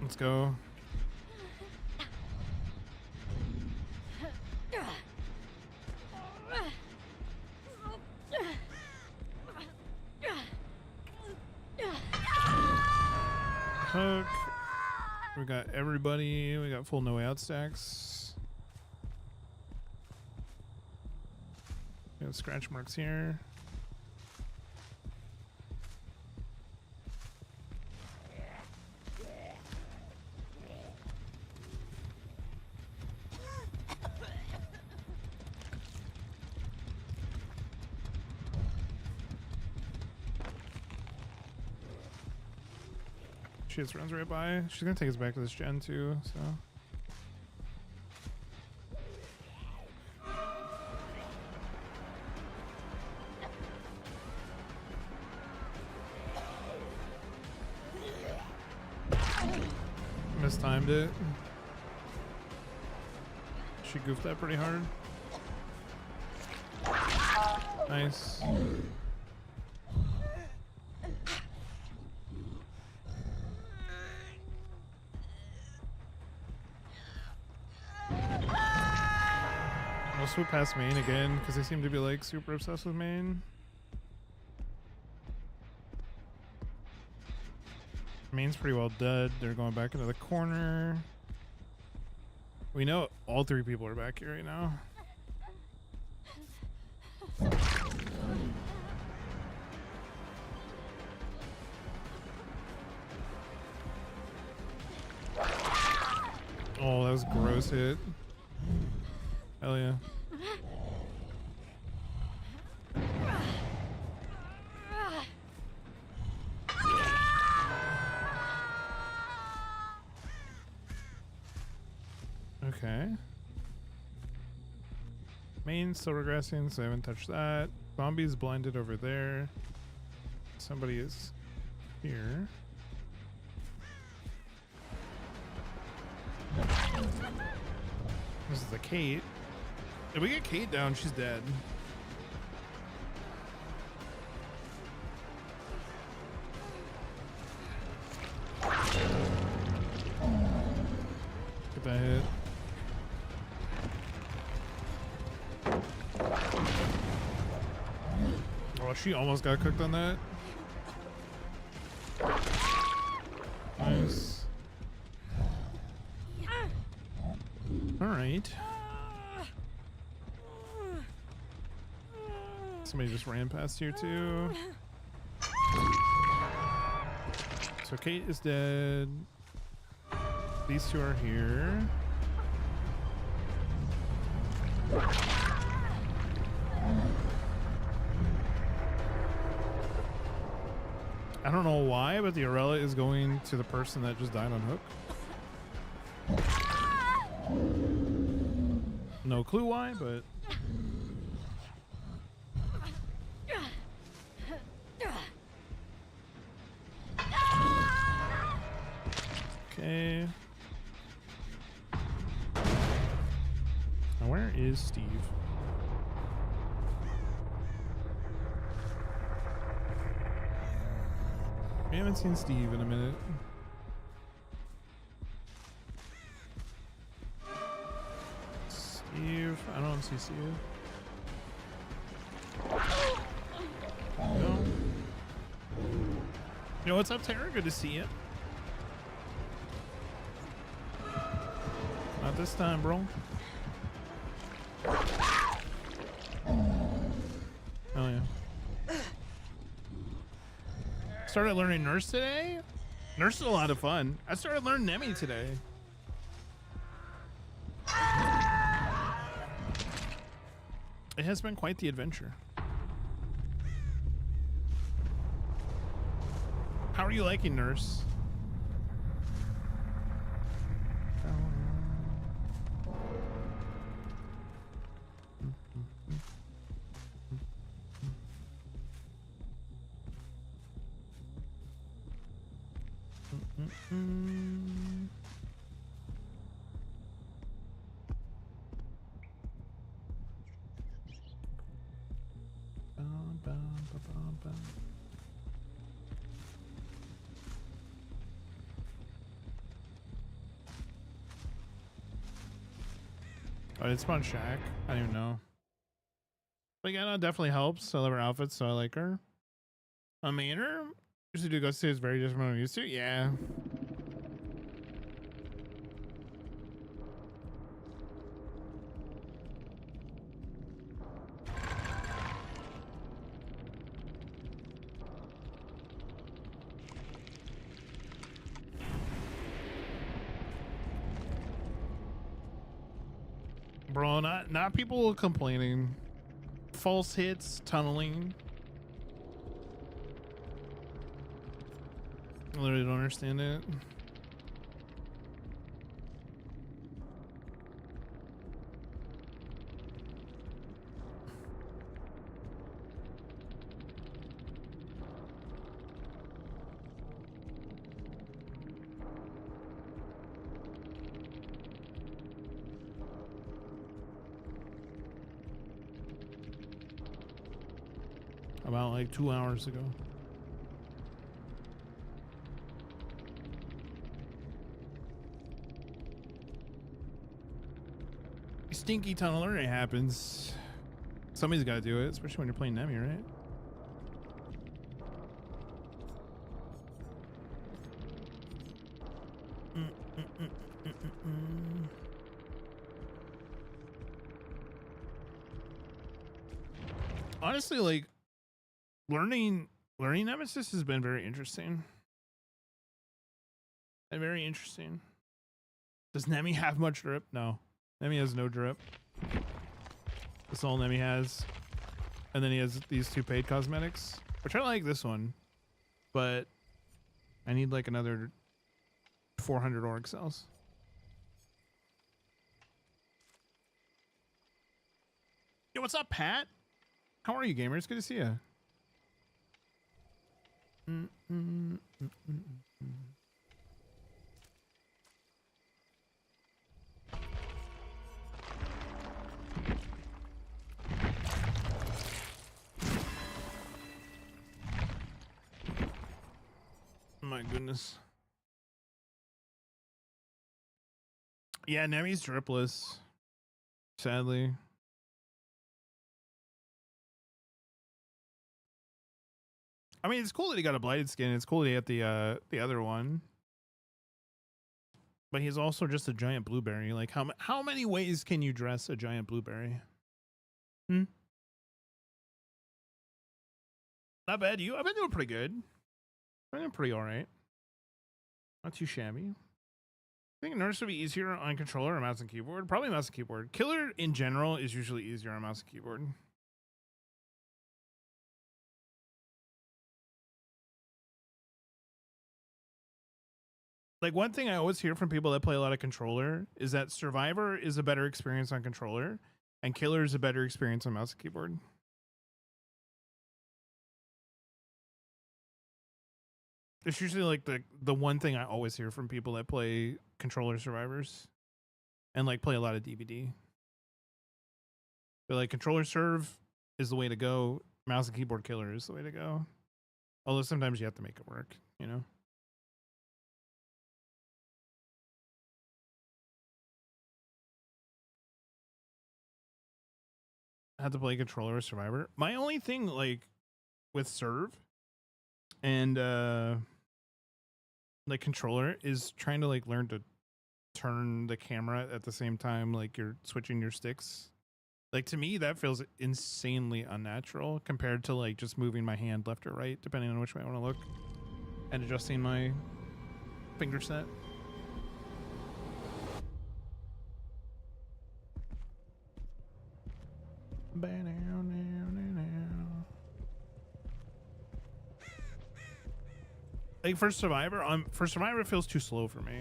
Let's go. Hook. We got everybody. We got full no way out stacks. We have scratch marks here. She just runs right by. She's gonna take us back to this gen too, so. Mistimed it. She goofed that pretty hard. Nice. I'll swoop past main again because they seem to be like super obsessed with main. Main's pretty well dead. They're going back into the corner. We know all three people are back here right now. Oh, that was a gross hit. Hell yeah. Okay. Main's still regressing, so I haven't touched that. Zombie's blinded over there. Somebody is here. This is the Kate. If we get Kate down, she's dead. Get that hit. Oh, she almost got cooked on that. Nice. All right. Somebody just ran past here too. So Kate is dead. These two are here. I don't know why, but the Aurelia is going to the person that just died on hook. No clue why, but okay. Now where is Steve? We haven't seen Steve in a minute. Steve, I don't see Steve. No. Yo, what's up, Tara? Good to see you. Not this time, bro. Oh yeah. Started learning Nurse today. Nurse is a lot of fun. I started learning Nemmy today. It has been quite the adventure. How are you liking Nurse? Oh, it's spawn Shack. I don't even know. But yeah, no, it definitely helps. I love her outfit, so I like her. A mainer? Usually do Ghost is very different from what I'm used to. Yeah. Bro, not people complaining. False hits, tunneling. I literally don't understand it. About like 2 hours ago. Stinky tunneler, it happens. Somebody's got to do it, especially when you're playing Nemmy, right? Honestly, like learning Nemesis has been very interesting. And very interesting. Does Nemmy have much drip? No. Nemmy has no drip. That's all Nemmy has. And then he has these 2 paid cosmetics, which I like this one, but I need like another 400 org cells. Yo, what's up, Pat? How are you, gamers? Good to see you. My goodness. Yeah, Nemmy's dripless. Sadly. I mean, it's cool that he got a blighted skin. It's cool that he had the other one. But he's also just a giant blueberry. Like, how many ways can you dress a giant blueberry? Not bad. I've been doing pretty good. I've been doing pretty all right. Not too shabby. I think Nurse would be easier on controller or mouse and keyboard. Probably mouse and keyboard. Killer in general is usually easier on mouse and keyboard. Like, one thing I always hear from people that play a lot of controller is that Survivor is a better experience on controller and Killer is a better experience on mouse and keyboard. It's usually like the one thing I always hear from people that play controller survivors and like play a lot of DVD. But like controller serve is the way to go. Mouse and keyboard killer is the way to go. Although sometimes you have to make it work, you know? I had to play controller or survivor. My only thing like with serve and like controller is trying to like learn to turn the camera at the same time like you're switching your sticks. Like, to me that feels insanely unnatural compared to like just moving my hand left or right depending on which way I want to look and adjusting my finger set. Like for Survivor, it feels too slow for me.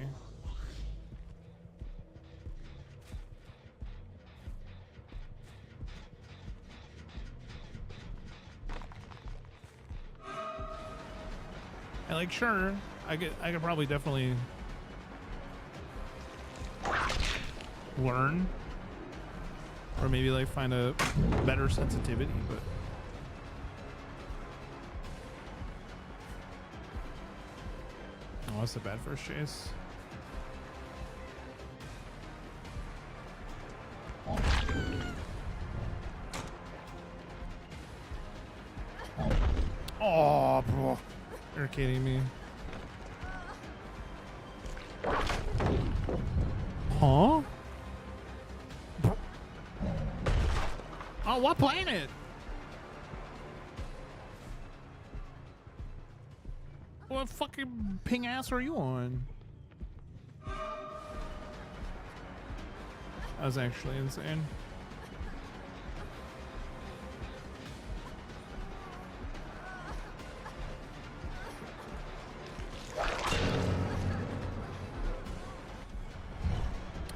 And like, sure, I could probably definitely learn, or maybe like find a better sensitivity, but oh, that's a bad first chase. Oh, bro. You're kidding me. Huh? Oh, what planet? What fucking ping ass are you on? That was actually insane.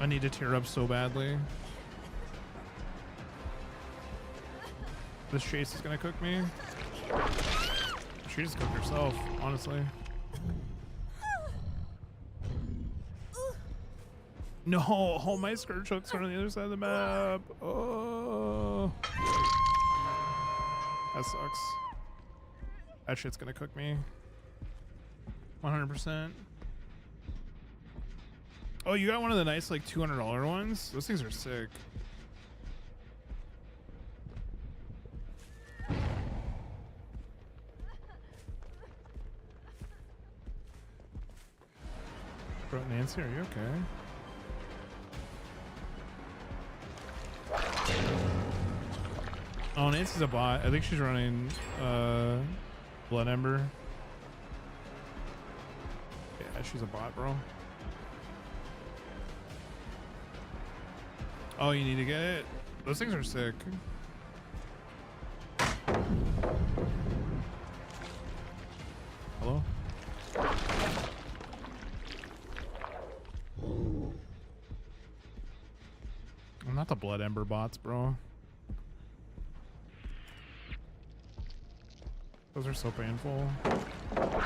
I need to tear up so badly. This chase is gonna cook me. She just cooked herself, honestly. No, oh, my skirt hooks are on the other side of the map. Oh, that sucks. That shit's gonna cook me. 100%. Oh, you got one of the nice like $200 ones? Those things are sick. Bro, Nancy, are you okay? Oh, Nancy's a bot. I think she's running Blood Ember. Yeah, she's a bot, bro. Oh, you need to get it? Those things are sick. Hello? I'm not the Blood Ember bots, bro. Those are so painful. Oh,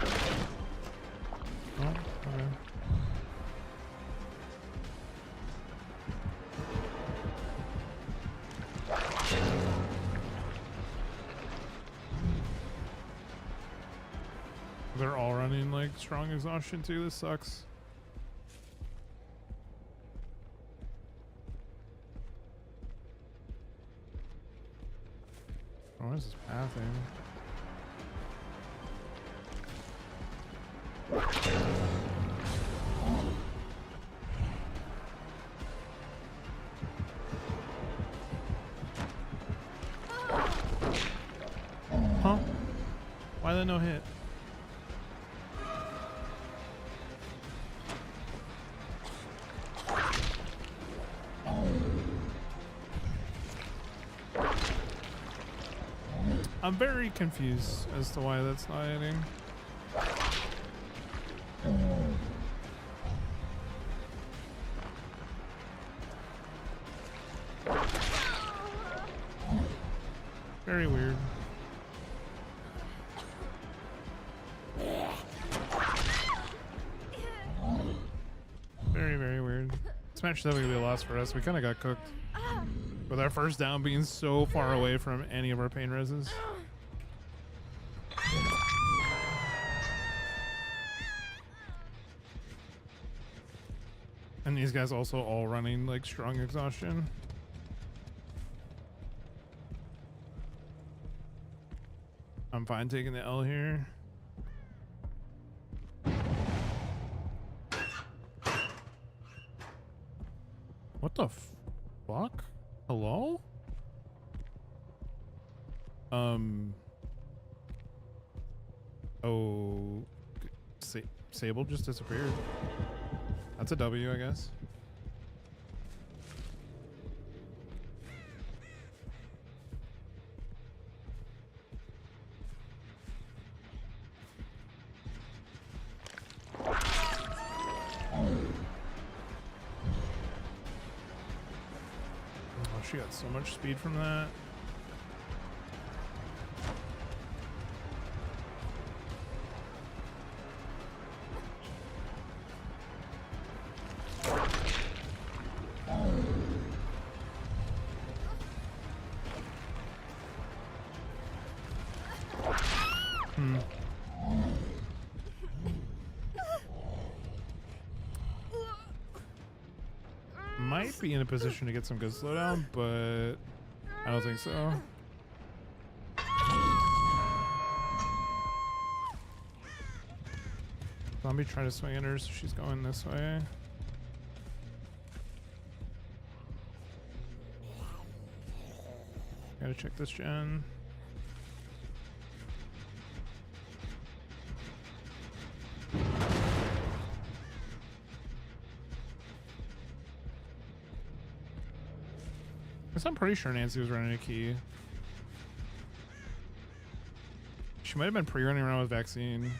okay. They're all running like strong exhaustion too. This sucks. Oh, what is this pathing? Huh? Why that no hit? I'm very confused as to why that's not hitting. Very weird. Very, very weird. This match is definitely gonna be a loss for us. We kind of got cooked with our first down being so far away from any of our pain reses. And these guys also all running like strong exhaustion. I'm fine taking the L here. What the fuck? Hello? Oh, Sable just disappeared. That's a W, I guess. Oh, she got so much speed from that. Might be in a position to get some good slowdown, but I don't think so. Zombie try to swing at her, so she's going this way. Gotta check this gen. I'm pretty sure Nancy was running a key. She might have been pre-running around with vaccine.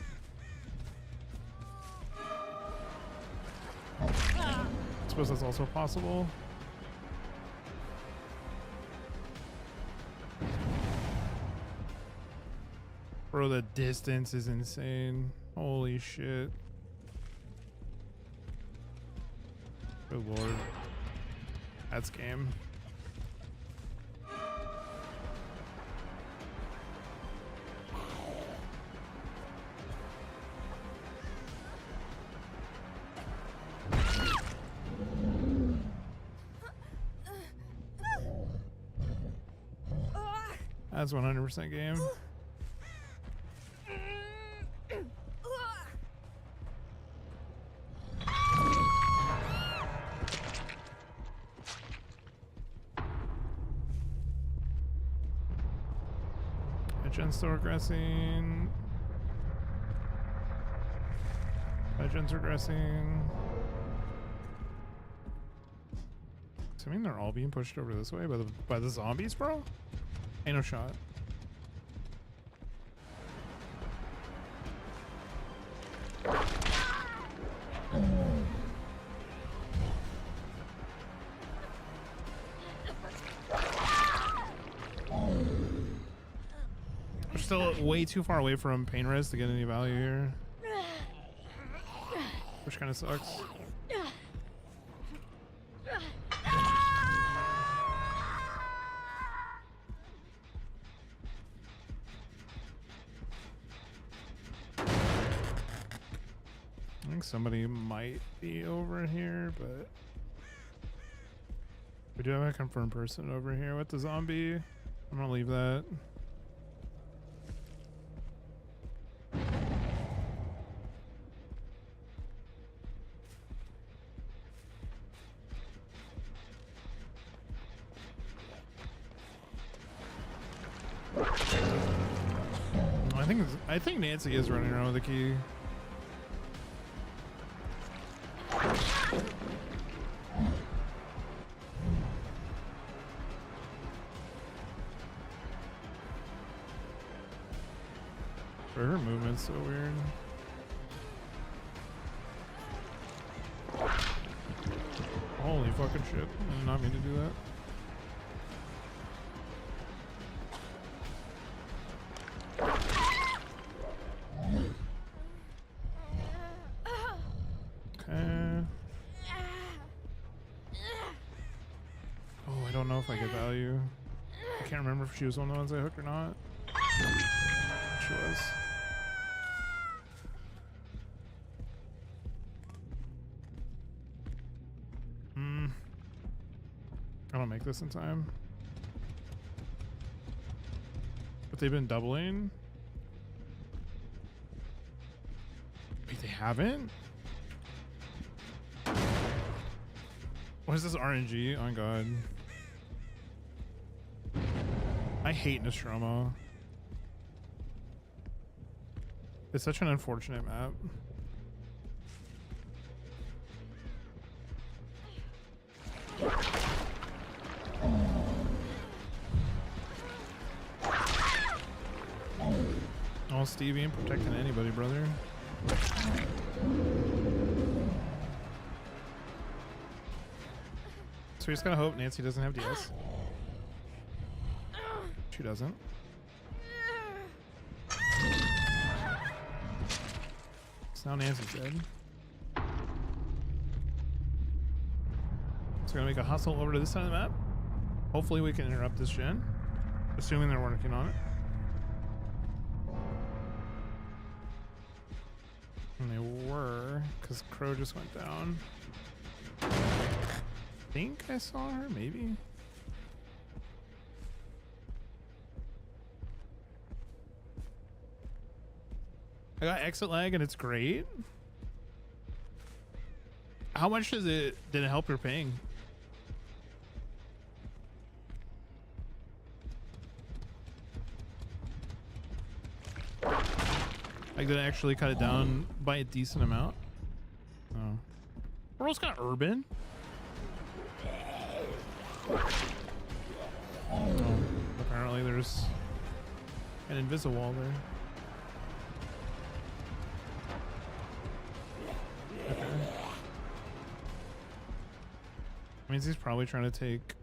I suppose that's also possible. Bro, the distance is insane. Holy shit. Good lord. That's game. That's 100% game. Gen's still regressing. Gen's regressing. Assuming they're all being pushed over this way by the zombies, bro? Ain't no shot. We're still way too far away from pain res to get any value here, which kind of sucks. I think somebody might be over here, but we do have a confirmed person over here with the zombie. I'm gonna leave that. I think Nancy is running around with the key. Her movement's so weird. Holy fucking shit. I did not mean to do that. Okay. Oh, I don't know if I get value. I can't remember if she was one of the ones I hooked or not. She was. I don't make this in time. But they've been doubling. Wait, they haven't? What is this RNG? Oh god. I hate Nostromo. It's such an unfortunate map. Oh, Stevie ain't protecting anybody, brother. So we just gotta hope Nancy doesn't have DS. She doesn't. So now Nancy's dead. So we're gonna make a hustle over to this side of the map. Hopefully we can interrupt this gen, assuming they're working on it. And they were, because Crow just went down. think I saw her, maybe. I got exit lag and it's great. How much did it help your ping? Like, did it actually cut it down by a decent amount? Oh. World's kind of urban. Oh, apparently there's an invisible wall there. Okay. Means he's probably trying to take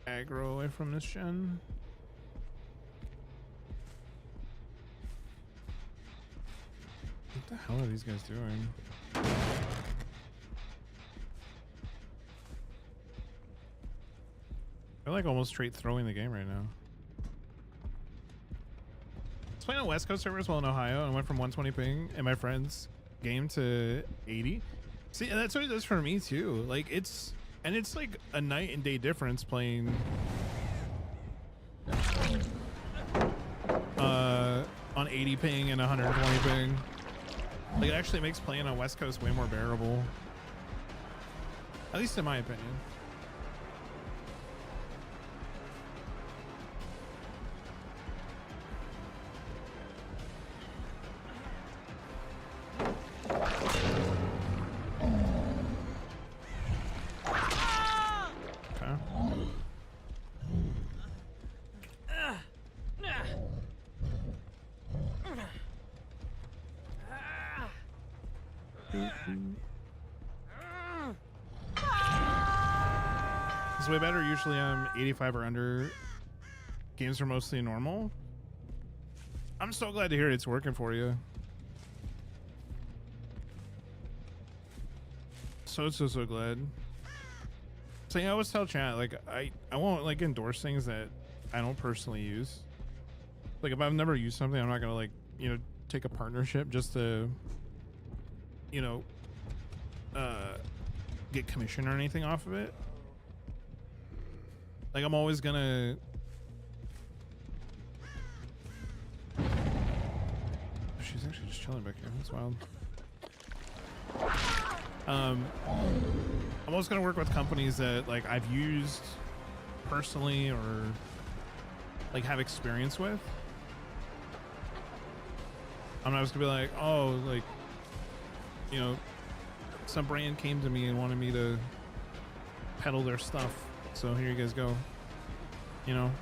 aggro away from this gen. What the hell are these guys doing? They're like almost straight throwing the game right now. I was playing on West Coast servers while in Ohio and went from 120 ping in my friend's game to 80. See, and that's what it does for me too. Like it's like a night and day difference playing on 80 ping and 120 ping. Like it actually makes playing on West Coast way more bearable. At least in my opinion. Way better. Usually I'm 85 or under. Games are mostly normal. I'm so glad to hear it's working for you. So glad. So yeah, I always tell chat, like I won't like endorse things that I don't personally use. Like if I've never used something, I'm not gonna like, you know, take a partnership just to, you know, get commission or anything off of it. Like I'm always gonna she's actually just chilling back here. That's wild. I'm always gonna work with companies that like I've used personally or like have experience with. I'm not just gonna be like, oh, like, you know, some brand came to me and wanted me to peddle their stuff. So here you guys go, you know.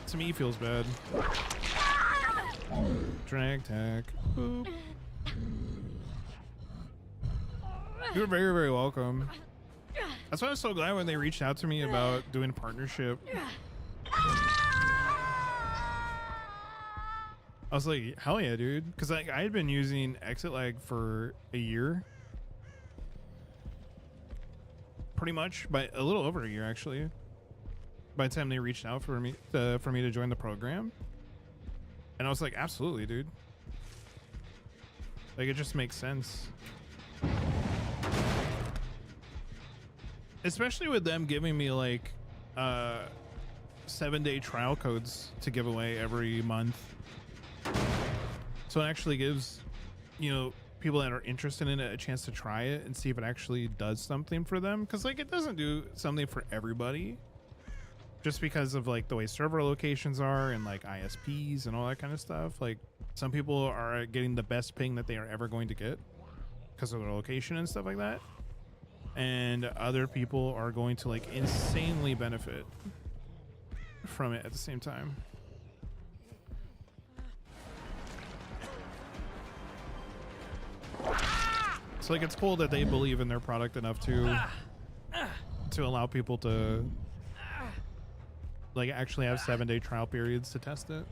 To me, feels bad. Drag tag. Boop. You're very, very welcome. That's why I'm so glad when they reached out to me about doing a partnership. I was like, hell yeah, dude. Because like I had been using ExitLag for a year. Pretty much, by a little over a year actually. By the time they reached out for me to join the program, and I was like, absolutely, dude. Like it just makes sense, especially with them giving me like 7-day trial codes to give away every month. So it actually gives, you know, people that are interested in it a chance to try it and see if it actually does something for them, because like it doesn't do something for everybody just because of like the way server locations are and like ISPs and all that kind of stuff. Like some people are getting the best ping that they are ever going to get because of their location and stuff like that, and other people are going to like insanely benefit from it at the same time. So like it's cool that they believe in their product enough to allow people to like actually have 7-day trial periods to test it.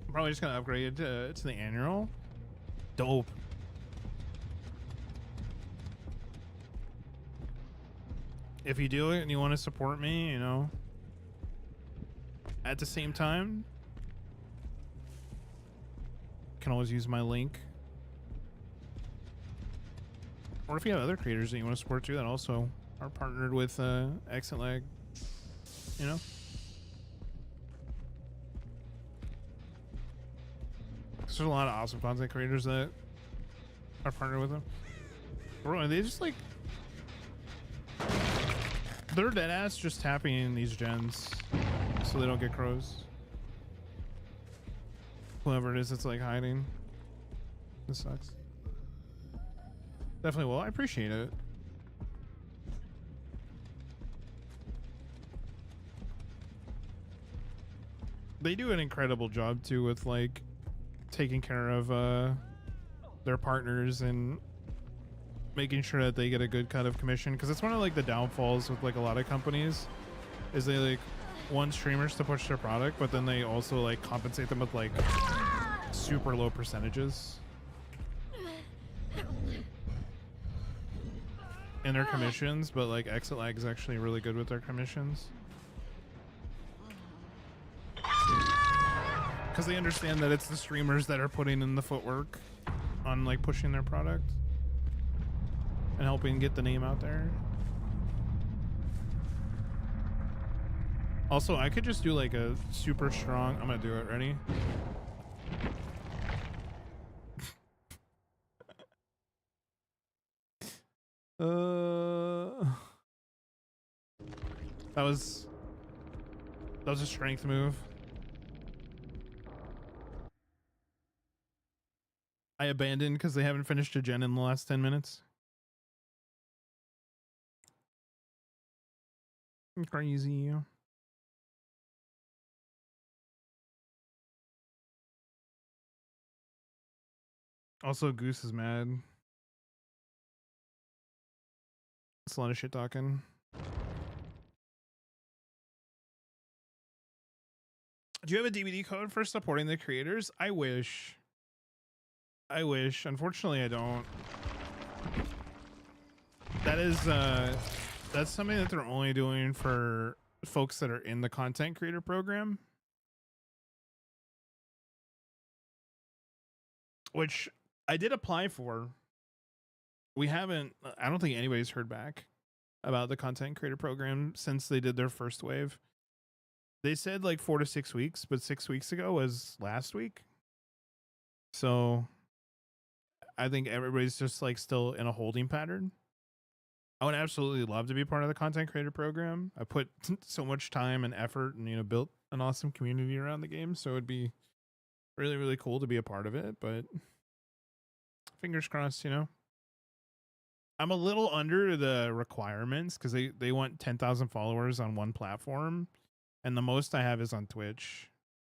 I'm probably just gonna upgrade it to the annual. Dope. If you do it and you want to support me, you know, At the same time, you can always use my link. Or if you have other creators that you want to support too that also are partnered with ExitLag, you know? There's a lot of awesome content creators that are partnered with them. Bro, they just like, they're dead ass just tapping in these gens so they don't get crows. Whoever it is that's like hiding. This sucks. Definitely will. I appreciate it. They do an incredible job too with like taking care of their partners and making sure that they get a good cut of commission, because it's one of like the downfalls with like a lot of companies is they like want streamers to push their product, but then they also like compensate them with like super low percentages in their commissions. But like ExitLag is actually really good with their commissions because they understand that it's the streamers that are putting in the footwork on like pushing their product and helping get the name out there. Also, I could just do like a super strong, I'm gonna do it, ready? That was a strength move. I abandoned because they haven't finished a gen in the last 10 minutes. Crazy. Also, Goose is mad. It's a lot of shit talking. Do you have a DVD code for supporting the creators? I wish. Unfortunately, I don't. That is that's something that they're only doing for folks that are in the content creator program, which I did apply for. We haven't, I don't think anybody's heard back about the content creator program since they did their first wave. They said like 4 to 6 weeks, but 6 weeks ago was last week. So I think everybody's just like still in a holding pattern. I would absolutely love to be part of the content creator program. I put so much time and effort and, you know, built an awesome community around the game. So it'd be really, really cool to be a part of it, but fingers crossed, you know. I'm a little under the requirements because they want 10,000 followers on one platform. And the most I have is on Twitch.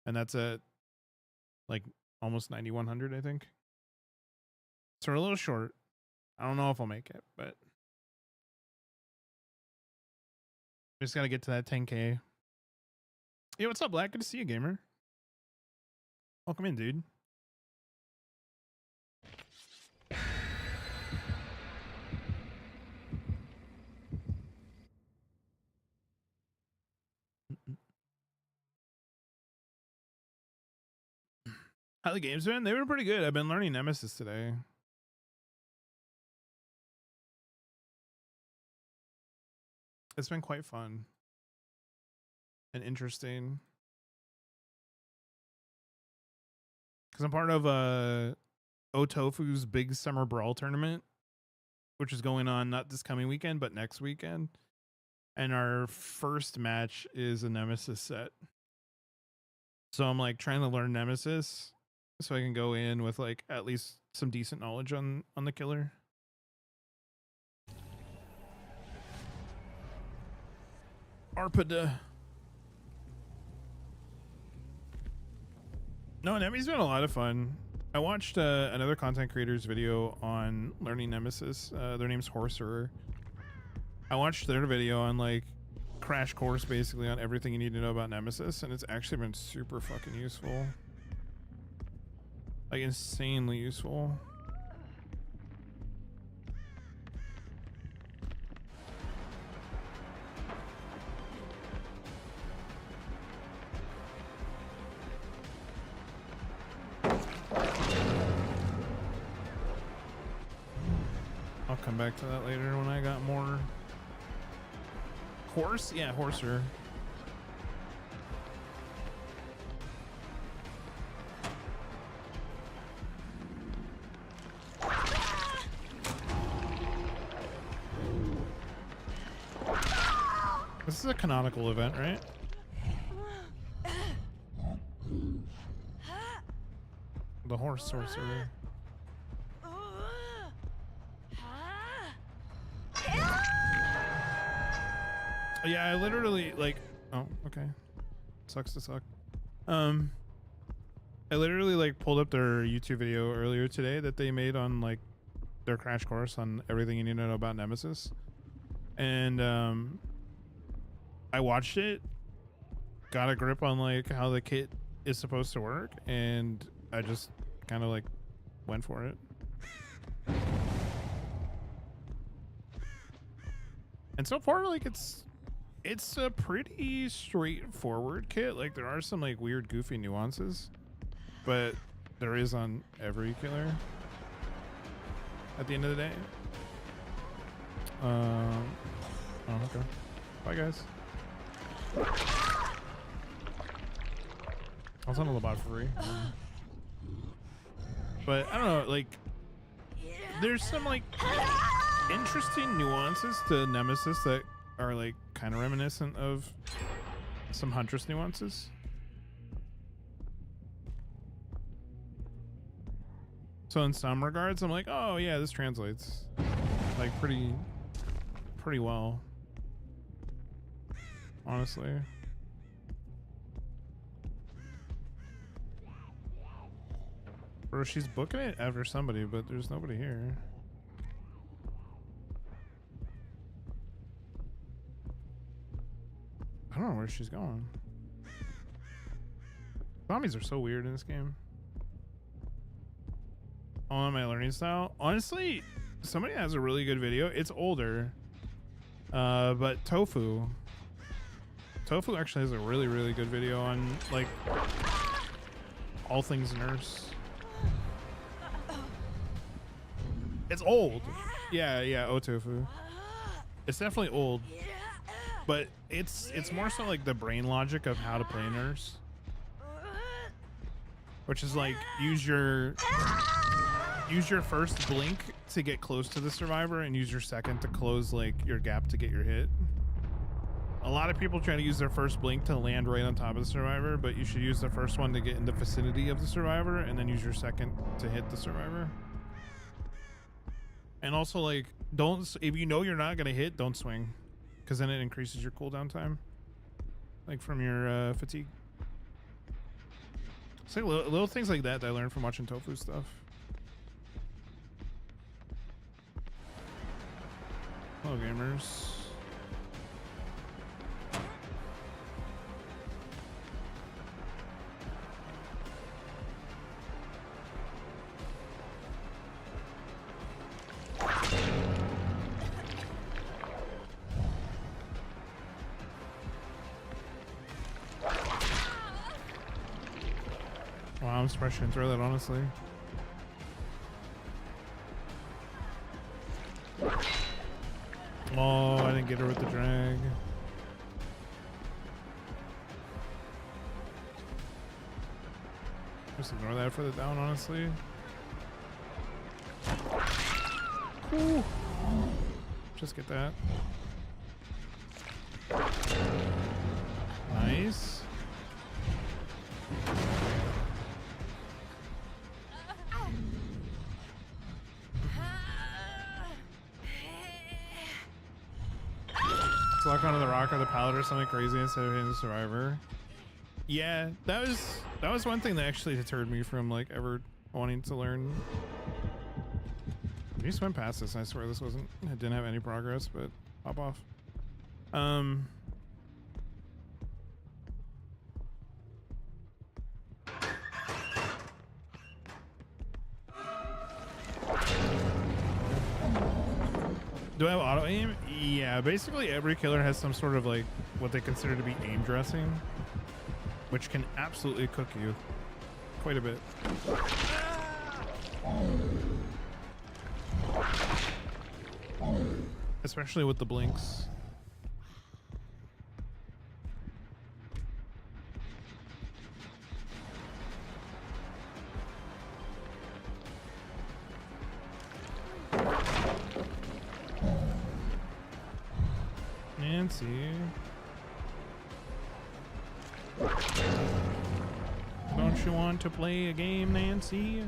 And that's at like almost 9,100, I think. So we're a little short. I don't know if I'll make it, but just got to get to that 10K. Hey, what's up, Black? Good to see you, gamer. Welcome in, dude. How the games been? They were pretty good. I've been learning Nemesis today. It's been quite fun and interesting. Because I'm part of Otofu's Big Summer Brawl tournament, which is going on not this coming weekend, but next weekend. And our first match is a Nemesis set. So I'm like trying to learn Nemesis so I can go in with like at least some decent knowledge on the killer. Arpada. No, Nemmy's been a lot of fun. I watched another content creator's video on learning Nemesis. Their name's Horserer. I watched their video on like crash course basically on everything you need to know about Nemesis, and it's actually been super fucking useful. Like insanely useful. I'll come back to that later when I got more. Horse? Yeah, horser. This is a canonical event, right? The horse sorcerer. Yeah, I literally like. Oh, okay. Sucks to suck. I literally like pulled up their YouTube video earlier today that they made on like their crash course on everything you need to know about Nemesis, and I watched it, got a grip on like how the kit is supposed to work, and I just kind of like went for it. And so far, like it's a pretty straightforward kit. Like there are some like weird goofy nuances, but there is on every killer at the end of the day. Oh, okay. Bye guys. I was on a bot for free. But I don't know, like there's some like interesting nuances to Nemesis that are like kind of reminiscent of some Huntress nuances. So in some regards, I'm like, oh yeah, this translates like pretty well, honestly. Bro, she's booking it after somebody, but there's nobody here. I don't know where she's going. Zombies are so weird in this game. On my learning style, honestly, somebody has a really good video. It's older, but Tofu actually has a really good video on like all things nurse. It's old. Yeah, Tofu. It's definitely old, but it's more so like the brain logic of how to play nurse, which is like use your first blink to get close to the survivor and use your second to close like your gap to get your hit. A lot of people try to use their first blink to land right on top of the survivor, but you should use the first one to get in the vicinity of the survivor and then use your second to hit the survivor. And also, like, if you know you're not gonna hit, don't swing, because then it increases your cooldown time, like from your fatigue. It's like little things like that I learned from watching Tofu stuff. Hello, gamers. Wow, I'm surprised she didn't throw that, honestly. Oh, I didn't get her with the drag. Just ignore that for the down, honestly. Ooh. Just get that. Nice. Lock onto the rock or the pallet or something crazy instead of hitting the survivor. Yeah, that was one thing that actually deterred me from like ever wanting to learn. You swim past this, and I swear this it didn't have any progress, but pop off. Do I have auto aim? Yeah, basically every killer has some sort of like what they consider to be aim dressing, which can absolutely cook you quite a bit. especially with the blinks. Nancy. Don't you want to play a game, Nancy?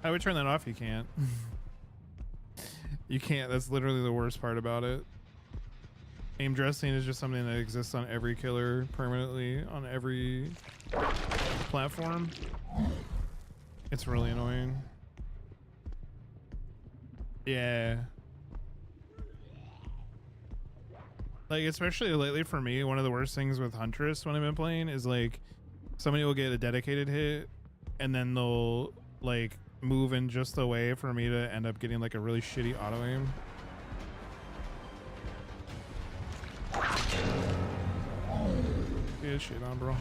I would turn that off. You can't. You can't. That's literally the worst part about it. Aim dressing is just something that exists on every killer permanently on every platform. It's really annoying. Yeah. Like, especially lately for me, one of the worst things with Huntress when I've been playing is like somebody will get a dedicated hit and then they'll like move in just the way for me to end up getting like a really shitty auto aim. Get shit on, bro.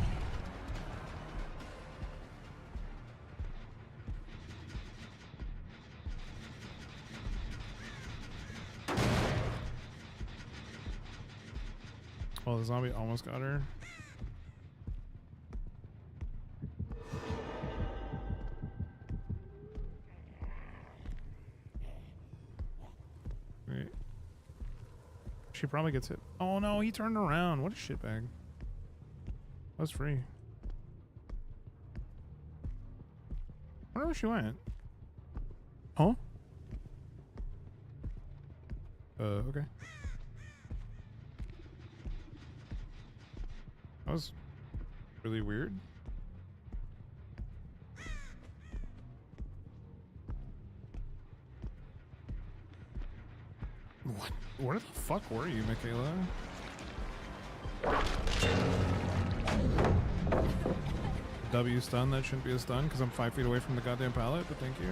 Oh, the zombie almost got her. Wait. She probably gets hit. Oh no, he turned around. What a shitbag. That was free. I don't know where she went. Huh? Okay. That was really weird. What? Where the fuck were you, Michaela? W stun, that shouldn't be a stun because I'm 5 feet away from the goddamn pallet, but thank you.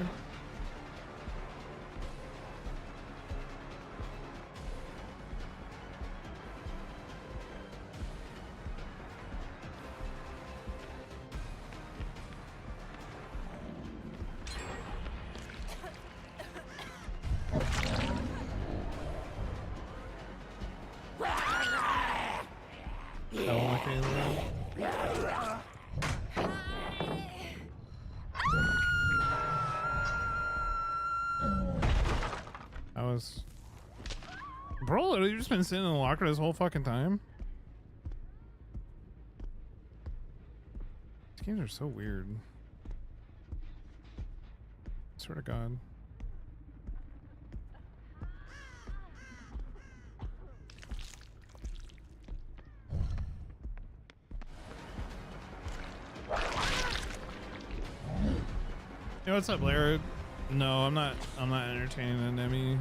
Bro, you've just been sitting in the locker this whole fucking time? These games are so weird. I swear to God. Yo, what's up, Blair? No, I'm not entertaining a Nemmy.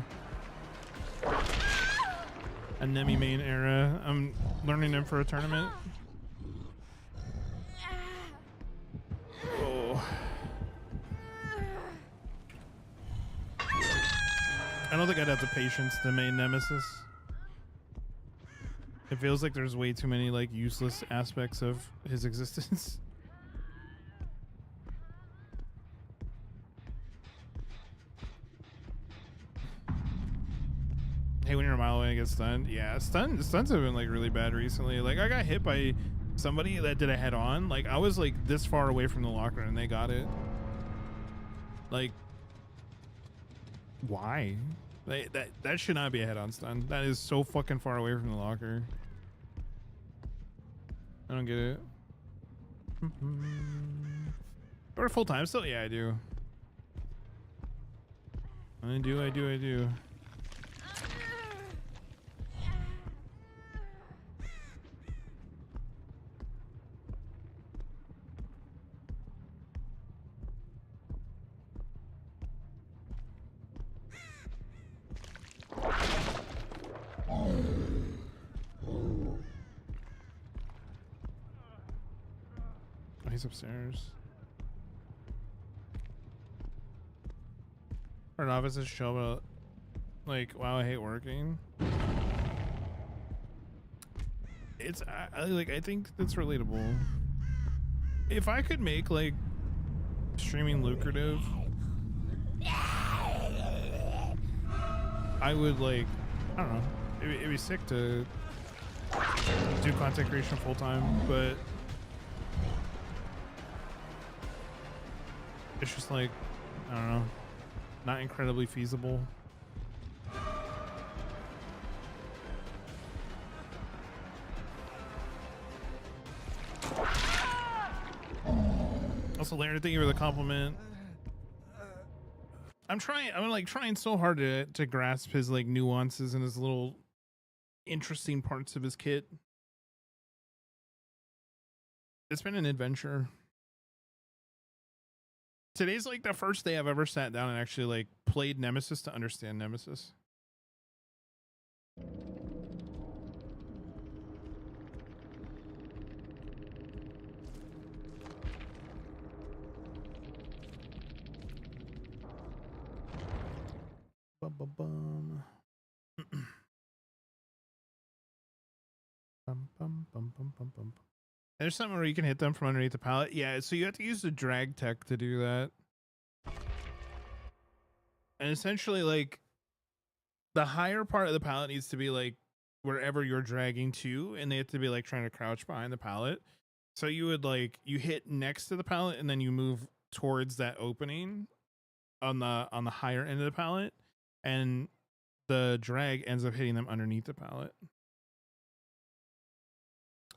A Nemmy main era. I'm learning him for a tournament. Oh. I don't think I'd have the patience to main Nemesis. It feels like there's way too many like useless aspects of his existence. Hey, when you're a mile away and get stunned. Yeah, stuns have been like really bad recently. Like I got hit by somebody that did a head on. Like I was like this far away from the locker and they got it. Like why? That should not be a head on stun. That is so fucking far away from the locker. I don't get it. Or full time still? Yeah, I do. I do. He's upstairs. Our offices show about like, wow, I hate working. It's I think that's relatable. If I could make like streaming lucrative, I would like, I don't know, it'd be sick to do content creation full time, but it's just like, I don't know, not incredibly feasible. Also, Larry, thank you for the compliment. I'm trying so hard to grasp his like nuances and his little interesting parts of his kit. It's been an adventure. Today's like the first day I've ever sat down and actually like played Nemesis to understand Nemesis. Bum, bum, bum. Bum, bum, bum, bum, bum, bum. There's something where you can hit them from underneath the pallet. Yeah, so you have to use the drag tech to do that. And essentially, like, the higher part of the pallet needs to be like wherever you're dragging to, and they have to be like trying to crouch behind the pallet. So you would like, you hit next to the pallet and then you move towards that opening on the higher end of the pallet, and the drag ends up hitting them underneath the pallet.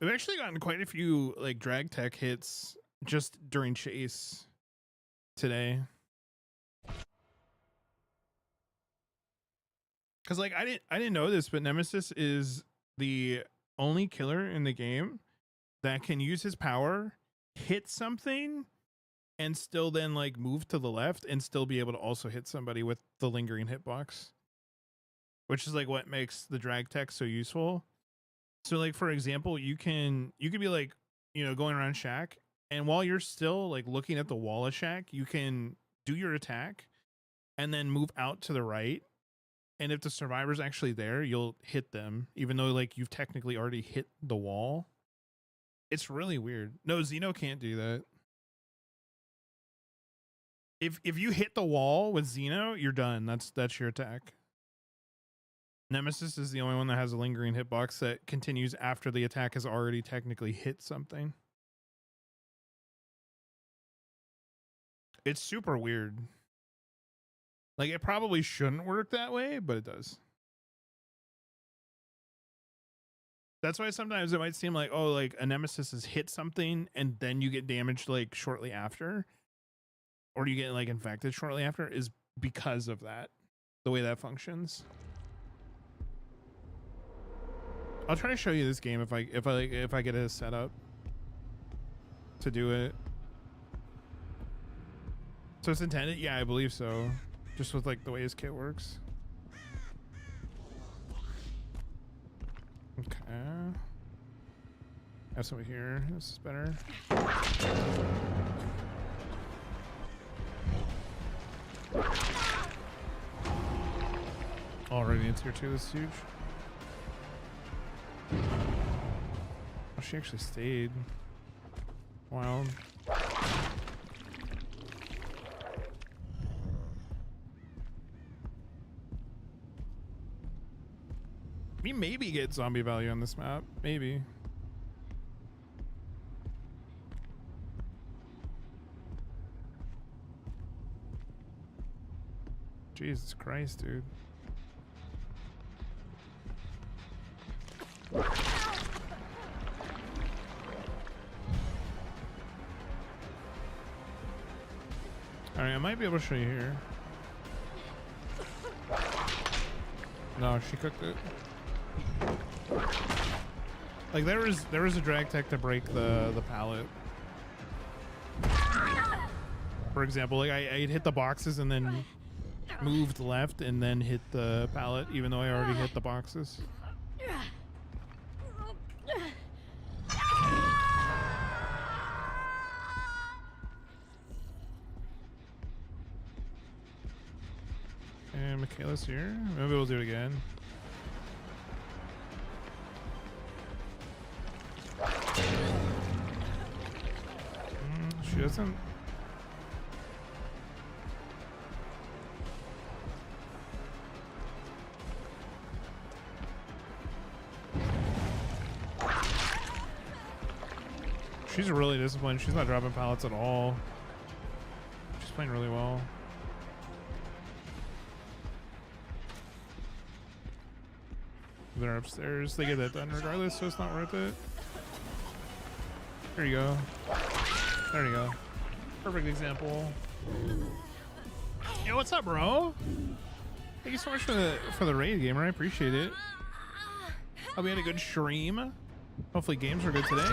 We've actually gotten quite a few like drag tech hits just during chase today. Cause like I didn't know this, but Nemesis is the only killer in the game that can use his power, hit something, and still then like move to the left and still be able to also hit somebody with the lingering hitbox. Which is like what makes the drag tech so useful. So like, for example, you could be like, you know, going around Shack, and while you're still like looking at the wall of Shack, you can do your attack and then move out to the right. And if the survivor's actually there, you'll hit them, even though like you've technically already hit the wall. It's really weird. No, Xeno can't do that. If you hit the wall with Xeno, you're done. That's your attack. Nemesis is the only one that has a lingering hitbox that continues after the attack has already technically hit something. It's super weird. Like, it probably shouldn't work that way, but it does. That's why sometimes it might seem like, oh, like a Nemesis has hit something and then you get damaged like shortly after, or you get like infected shortly after, is because of that, the way that functions. I'll try to show you this game if I get it set up to do it. So it's intended? Yeah, I believe so. Just with like the way his kit works. Okay. Have somebody here. This is better. Already in tier 2, this is huge. Oh, she actually stayed. Wild. We maybe get zombie value on this map. Maybe. Jesus Christ, dude. Alright, I might be able to show you here. No, she cooked it. Like there was a drag tech to break the pallet. For example, like I hit the boxes and then moved left and then hit the pallet, even though I already hit the boxes. And Michaela's here. Maybe we'll do it again. She doesn't. she's really disciplined. She's not dropping pallets at all. She's playing really well. They're upstairs. They get that done regardless, so it's not worth it. There you go. There you go. Perfect example. Yo, what's up, bro? Thank you so much for the raid, gamer. I appreciate it. Hope we had a good stream. Hopefully games were good today.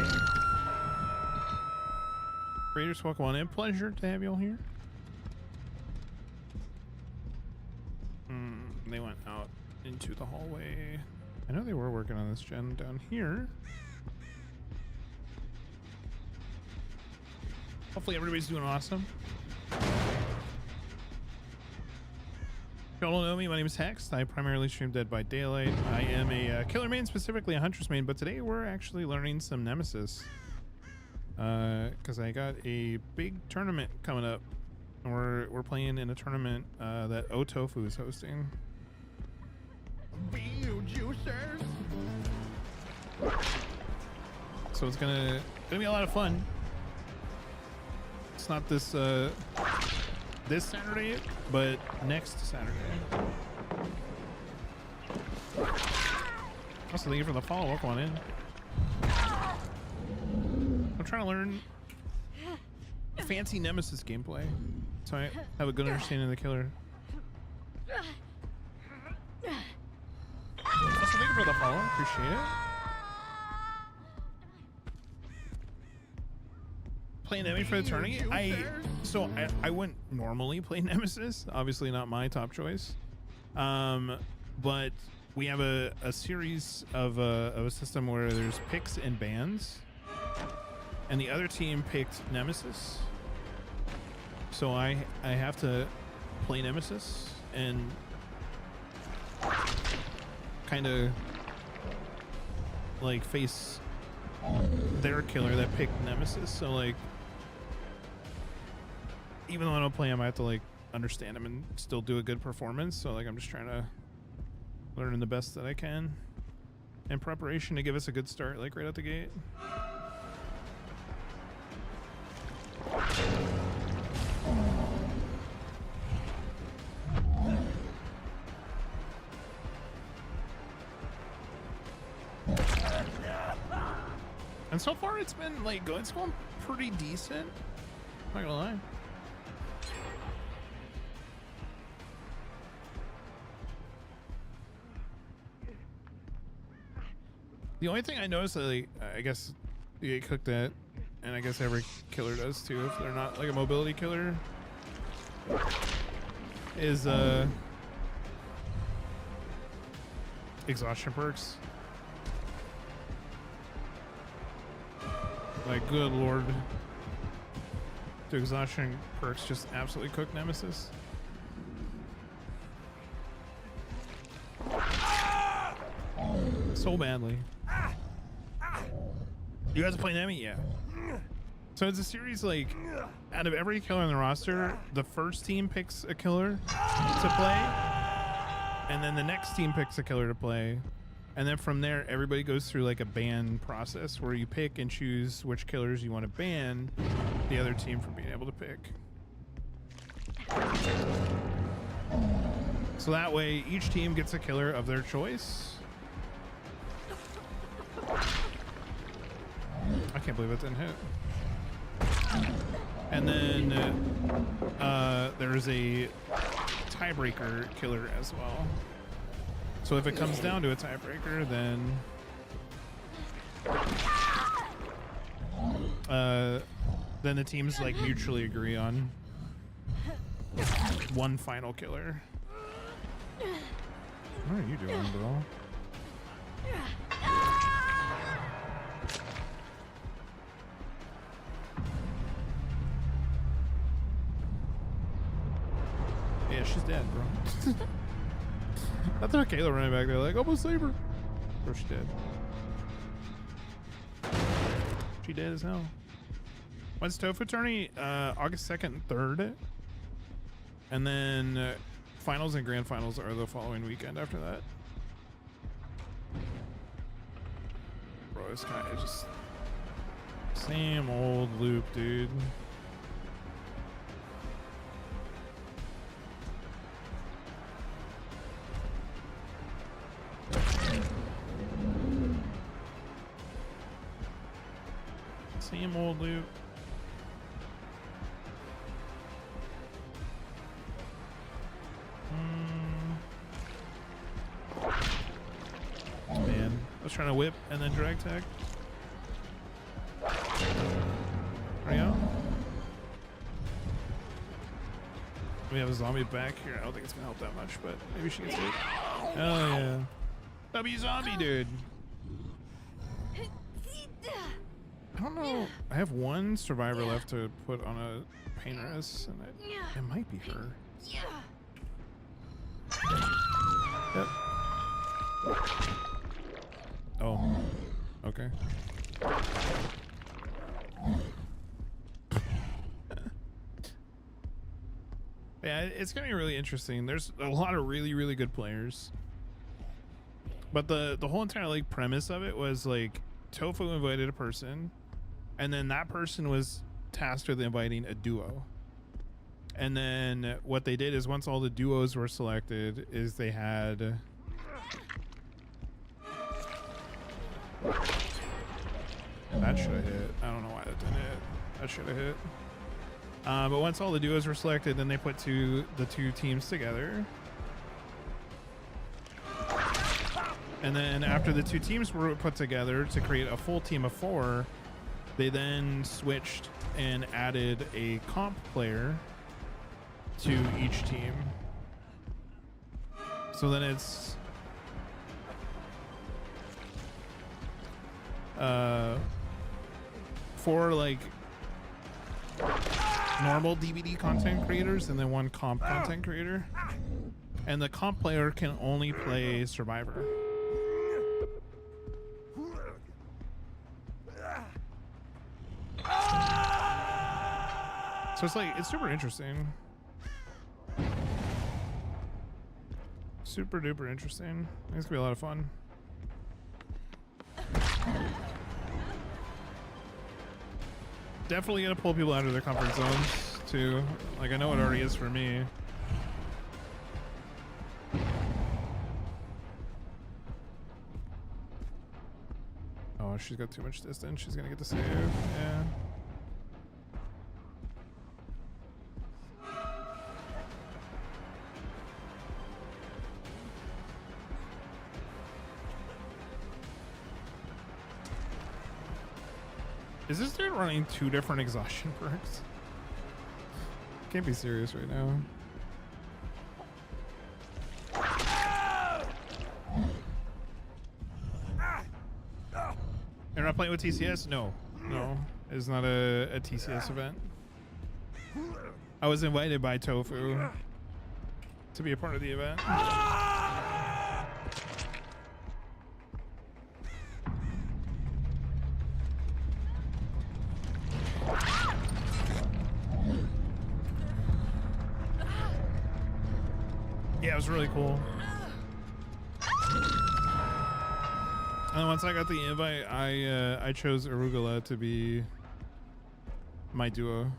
Raiders, welcome on in. Pleasure to have you all here. They went out into the hallway. I know they were working on this gen down here. Hopefully everybody's doing awesome. If y'all don't know me, my name is Hext. I primarily stream Dead by Daylight. I am a killer main, specifically a Huntress main, but today we're actually learning some Nemesis. Because I got a big tournament coming up. And we're playing in a tournament that Otofu is hosting. So it's gonna be a lot of fun. It's not this this Saturday, but next Saturday. Also, thank you for the follow. Welcome on in. I'm trying to learn fancy Nemesis gameplay, so I have a good understanding of the killer. Also, thank you for the follow. Appreciate it. Play Nemmy for the tourney. I wouldn't normally play Nemesis. Obviously not my top choice. But we have a series of a system where there's picks and bans, and the other team picked Nemesis. So I have to play Nemesis and kind of like face their killer that picked Nemesis. So like, even though I don't play him, I have to like understand him and still do a good performance. So like, I'm just trying to learn the best that I can in preparation to give us a good start, like right out the gate. And so far it's been like good. It's going pretty decent. I'm not gonna lie. The only thing I noticed that like, I guess you get cooked at, and I guess every killer does too if they're not like a mobility killer, is exhaustion perks. Like, good lord. Do exhaustion perks just absolutely cook Nemesis? So badly. You guys play Nemmy? Yeah. So it's a series like, out of every killer on the roster, the first team picks a killer to play, and then the next team picks a killer to play. And then from there, everybody goes through like a ban process where you pick and choose which killers you want to ban the other team from being able to pick. So that way, each team gets a killer of their choice. I can't believe it didn't hit. And then there's a tiebreaker killer as well. So if it comes down to a tiebreaker, then the teams like mutually agree on one final killer. What are you doing, bro? Yeah, she's dead, bro. I thought Kayla running back there like, I'm gonna save her. Bro, she's dead. She dead as hell. When's Tofu tourney? August 2nd and 3rd. And then finals and grand finals are the following weekend after that. Bro, this guy is just Same old loop, dude. Same old loop. Man, I was trying to whip and then drag tag. There we go. We have a zombie back here. I don't think it's gonna help that much, but maybe she gets hit. Oh yeah. W zombie, dude. I don't know. I have one survivor left to put on a painteress, and it might be her. Yep. Oh. Okay. Yeah, it's gonna be really interesting. There's a lot of really, really good players. But the whole entire like premise of it was like Tofu invited a person, and then that person was tasked with inviting a duo. And then what they did is once all the duos were selected is they had that should have hit. I don't know why that didn't hit. That should have hit. But once all the duos were selected, then they put the two teams together. And then after the two teams were put together to create a full team of 4, they then switched and added a comp player to each team. So then it's 4 like normal DVD content creators and then 1 comp content creator. And the comp player can only play Survivor. So it's super interesting. Super duper interesting. I think it's gonna be a lot of fun. Definitely gonna pull people out of their comfort zones too. Like I know it already is for me. Oh, she's got too much distance. She's gonna get the save. Yeah. Is this dude running 2 different exhaustion perks? Can't be serious right now. You're not playing with TCS? No. No. It's not a TCS event. I was invited by Tofu to be a part of the event. Yeah, it was really cool. And then once I got the invite, I chose Arugula to be my duo.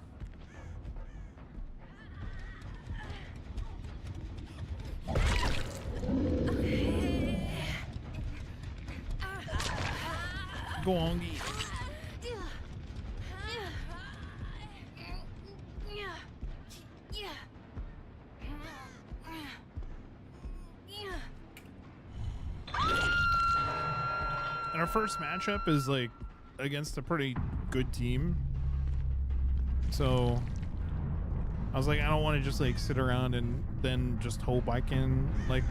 Go on, Gee. And our first matchup is like against a pretty good team. So I was like, I don't want to just like sit around and then just hope I can like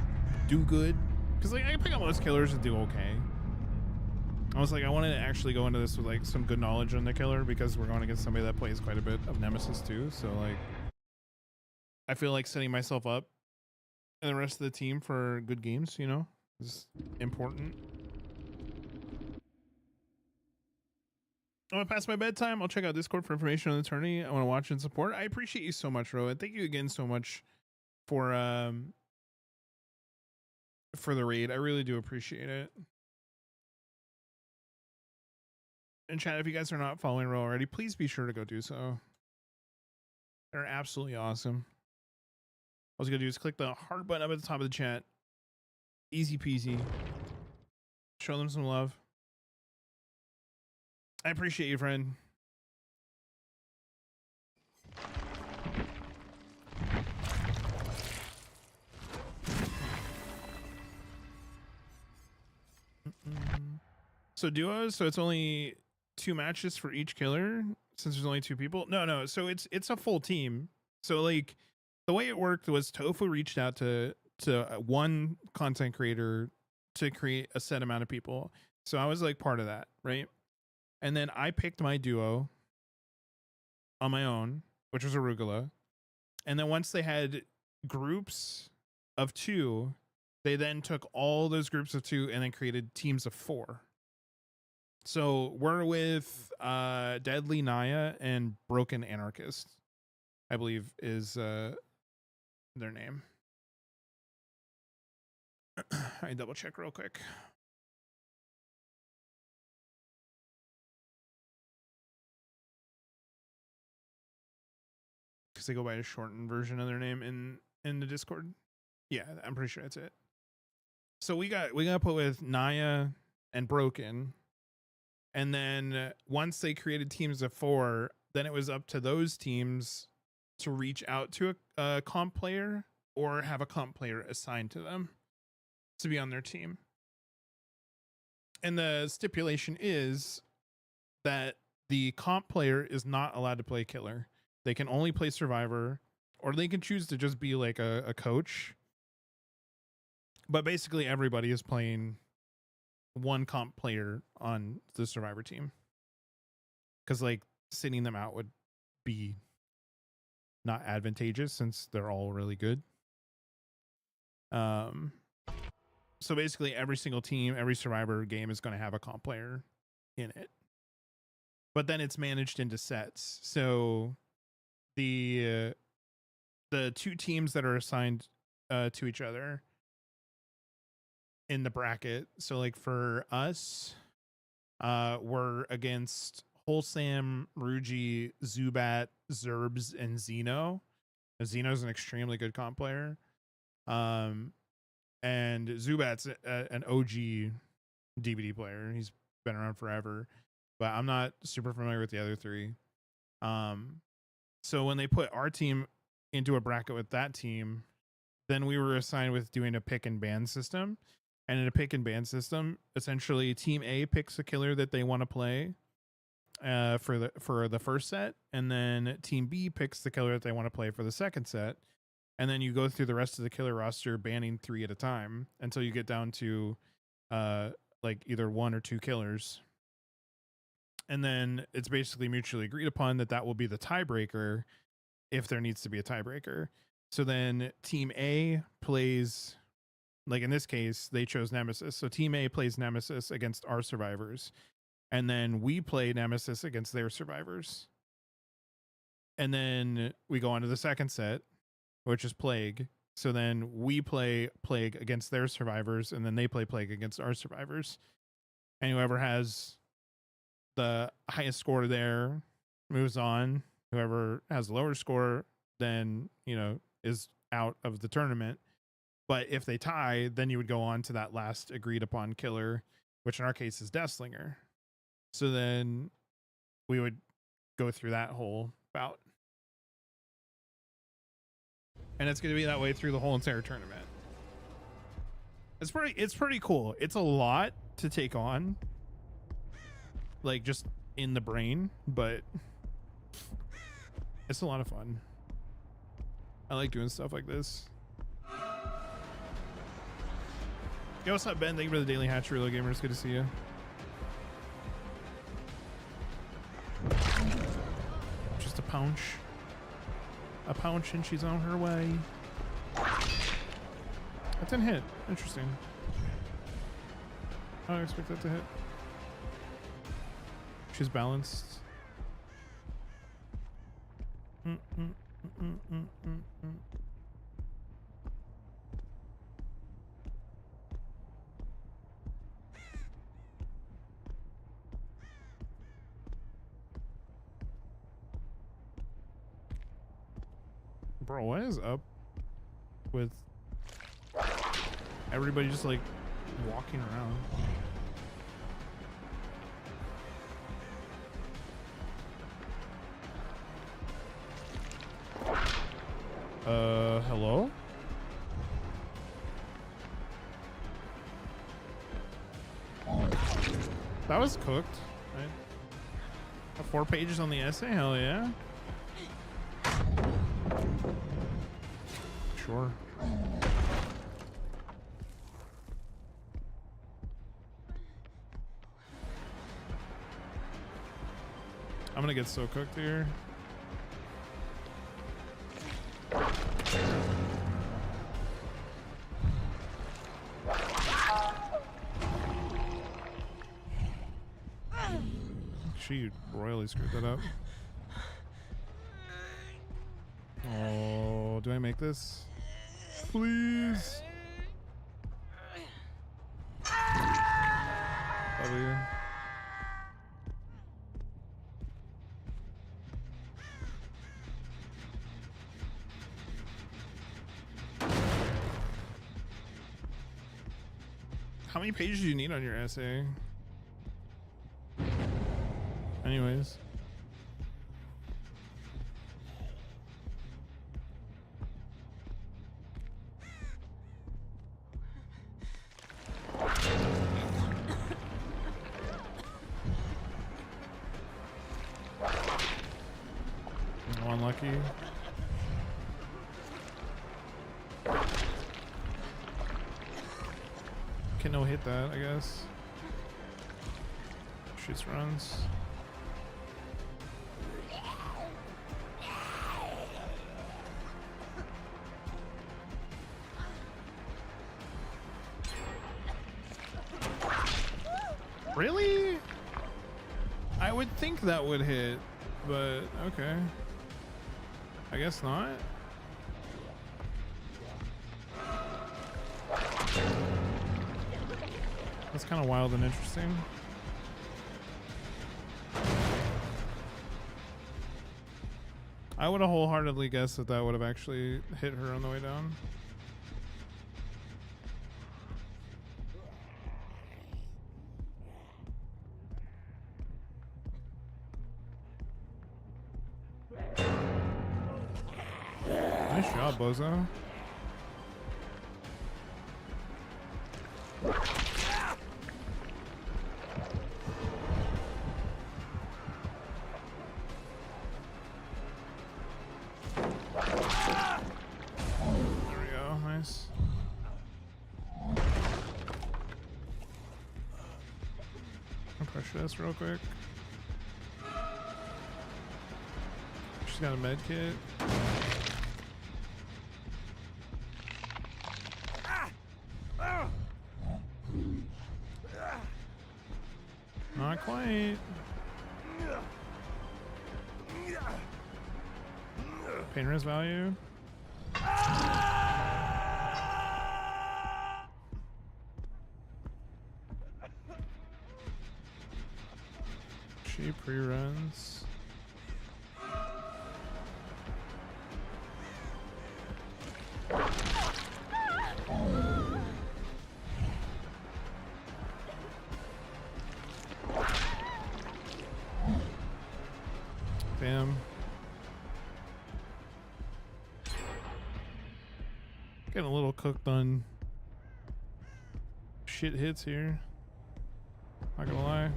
do good. Cause like I can pick up most killers and do okay. I was like, I wanted to actually go into this with like some good knowledge on the killer because we're going against somebody that plays quite a bit of Nemesis too. So like, I feel like setting myself up and the rest of the team for good games, you know, is important. I'm gonna pass my bedtime. I'll check out Discord for information on the tourney. I want to watch and support. I appreciate you so much, Ro, and thank you again so much for the raid. I really do appreciate it. And chat, if you guys are not following Row already, please be sure to go do so. They're absolutely awesome. All you gotta do is click the heart button up at the top of the chat. Easy peasy. Show them some love. I appreciate you, friend. So duos, so it's only 2 matches for each killer since there's only 2 people. No. So it's a full team. So like the way it worked was Tofu reached out to one content creator to create a set amount of people. So I was like part of that, right? And then I picked my duo on my own, which was Arugula. And then once they had groups of 2, they then took all those groups of 2 and then created teams of 4. So we're with Deadly Naya and Broken Anarchist, I believe is their name. I double check real quick. Because they go by a shortened version of their name in the Discord. Yeah, I'm pretty sure that's it. So we got put with Naya and Broken. And then once they created teams of 4, then it was up to those teams to reach out to a comp player or have a comp player assigned to them to be on their team. And the stipulation is that the comp player is not allowed to play killer. They can only play survivor, or they can choose to just be like a coach. But basically everybody is playing one comp player on the survivor team, because like sitting them out would be not advantageous since they're all really good. So basically every single team, every survivor game is going to have a comp player in it, but then it's managed into sets. So the 2 teams that are assigned to each other in the bracket. So like for us, we're against Wholesam, Ruji, Zubat, Zerbs, and Xeno. Xeno's an extremely good comp player. And Zubat's an OG DVD player. He's been around forever, but I'm not super familiar with the other 3. So when they put our team into a bracket with that team, then we were assigned with doing a pick and ban system. And in a pick and ban system, essentially team A picks a killer that they want to play for the first set, and then team B picks the killer that they want to play for the second set. And then you go through the rest of the killer roster banning 3 at a time until you get down to like either 1 or 2 killers. And then it's basically mutually agreed upon that will be the tiebreaker if there needs to be a tiebreaker. So then team A plays, like in this case, they chose Nemesis. So team A plays Nemesis against our survivors. And then we play Nemesis against their survivors. And then we go on to the second set, which is Plague. So then we play Plague against their survivors, and then they play Plague against our survivors. And whoever has the highest score there moves on. Whoever has the lower score then, is out of the tournament. But if they tie, then you would go on to that last agreed upon killer, which in our case is Deathslinger. So then we would go through that whole bout. And it's going to be that way through the whole entire tournament. It's pretty cool. It's a lot to take on, like just in the brain, but it's a lot of fun. I like doing stuff like this. Yo, what's up, Ben? Thank you for the daily hatch, Real Gamer. It's good to see you. Just a pounce. A pounce and she's on her way. That didn't hit. Interesting. I don't expect that to hit. She's balanced. Bro, what is up with everybody just like walking around? Hello? That was cooked, right? 4 pages on the essay? Hell yeah. Sure. I'm gonna get so cooked here. She royally screwed that up. Oh, do I make this? Please. W. How many pages do you need on your essay? Anyways. Oh, unlucky. Can no hit that, I guess. Shoots runs. Really? I would think that would hit, but okay. I guess not. That's kind of wild and interesting. I would have wholeheartedly guessed that that would have actually hit her on the way down. Nice job, Bozo. There we go, nice. I'll push this real quick. She's got a med kit. Not quite. Pain res value. She pre-runs. Damn. Getting a little cooked on shit hits here. Not gonna lie.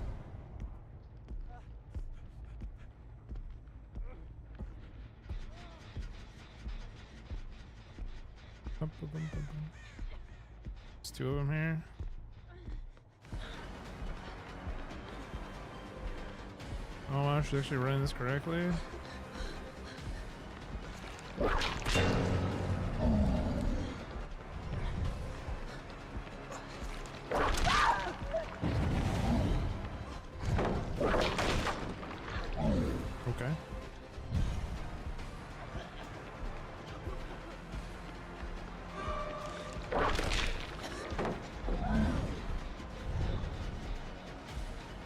There's 2 of them here. Oh wow, she's actually running this correctly. Okay.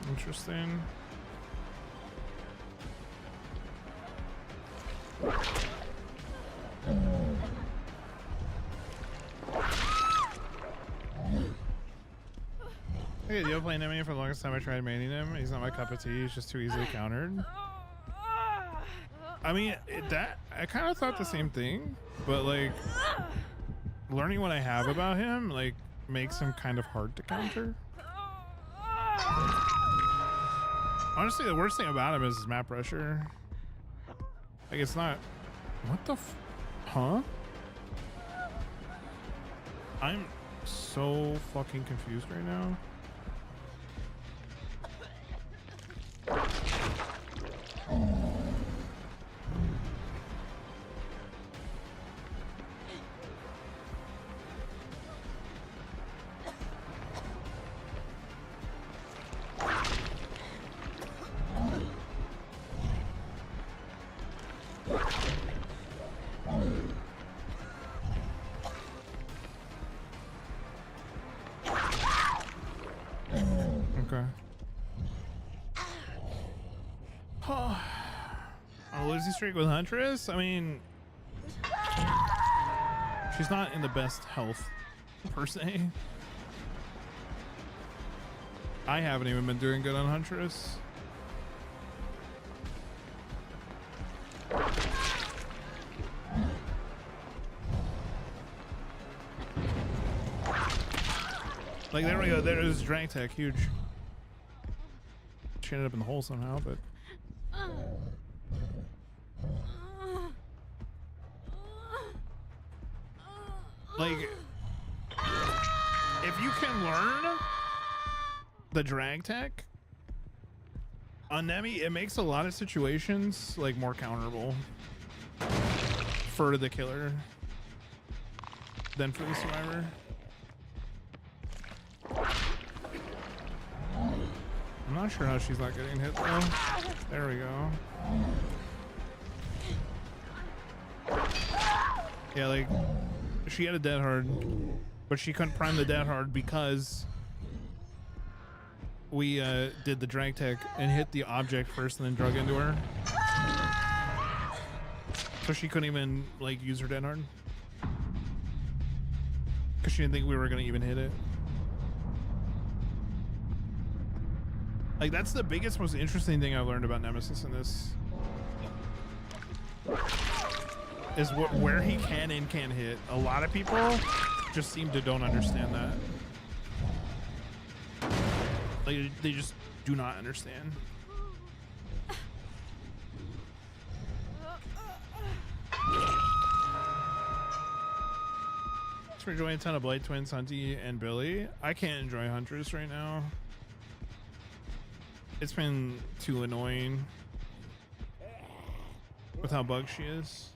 Interesting. Hey, do you play Nemmy? For the longest time I tried maining him. He's not my cup of tea. He's just too easily countered. I mean, I kind of thought the same thing, but like learning what I have about him like makes him kind of hard to counter. Honestly, the worst thing about him is his map pressure. Like it's not. What the huh? I'm so fucking confused right now. Okay. A losing streak with Huntress? I mean, she's not in the best health per se. I haven't even been doing good on Huntress. Like there we go, there's drag tech, huge. She ended up in the hole somehow, but like if you can learn the drag tech on Nemmy, it makes a lot of situations like more counterable for the killer than for the survivor. I'm not sure how she's not getting hit though. There we go. Yeah, like she had a dead hard, but she couldn't prime the dead hard because we did the drag tech and hit the object first and then drug into her. So she couldn't even like use her dead hard because she didn't think we were gonna even hit it. Like that's the biggest, most interesting thing I've learned about Nemesis in this is where he can and can't hit. A lot of people just seem to don't understand that. Like they just do not understand. Thanks for enjoying a ton of Blight Twins, Hunty and Billy. I can't enjoy Huntress right now. It's been too annoying with how bugged she is.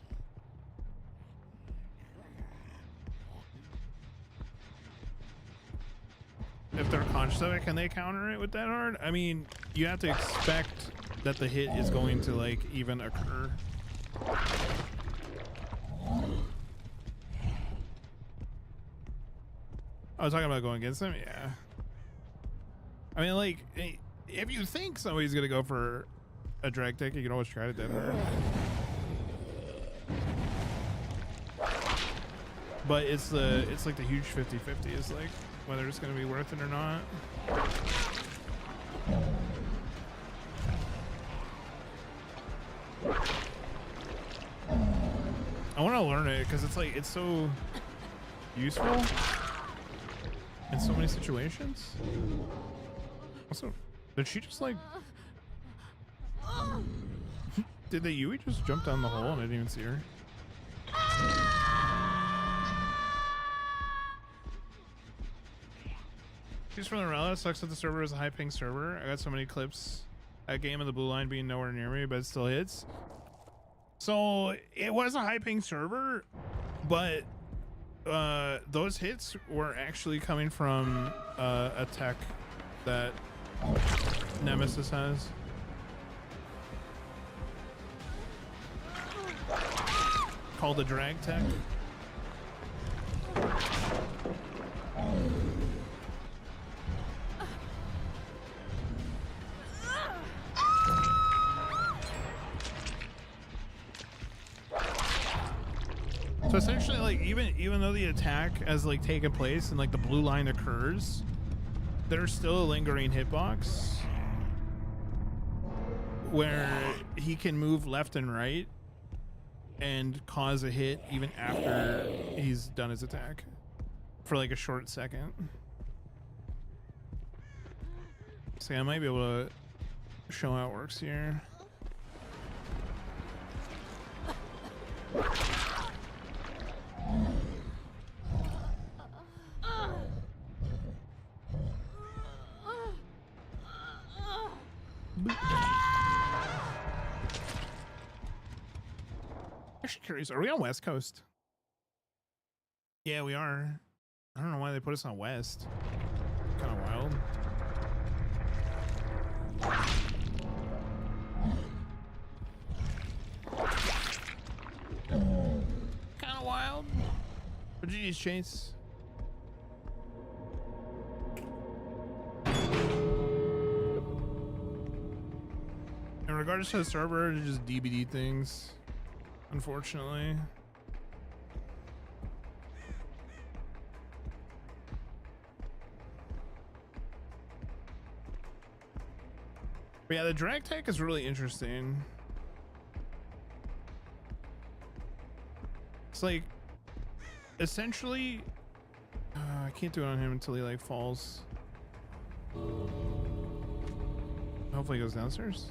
If they're conscious of it, can they counter it with that hard? I mean, you have to expect that the hit is going to like even occur. I was talking about going against them. Yeah. I mean, like, if you think somebody's gonna go for a drag tech, you can always try to dead her. But it's like the huge 50-50 is like whether it's gonna be worth it or not. I want to learn it because it's like it's so useful in so many situations. Also, did she just like did the Yui just jump down the hole and I didn't even see her? She's from the Rella. Sucks that the server is a high ping server. I got so many clips at game of the blue line being nowhere near me, but it still hits. So it was a high ping server, but those hits were actually coming from a tech that Nemesis has. Called the drag tech. So essentially, like even though the attack has like taken place and like the blue line occurs, there's still a lingering hitbox where he can move left and right and cause a hit even after he's done his attack for like a short second. See, I might be able to show how it works here. Actually curious, are we on West Coast? Yeah, we are. I don't know why they put us on West. Kind of wild. Kind of wild. What'd you use, Chase? In regards to the server, it's just DBD things, unfortunately. But yeah, the drag tech is really interesting. It's like, essentially, I can't do it on him until he like falls. Hopefully he goes downstairs.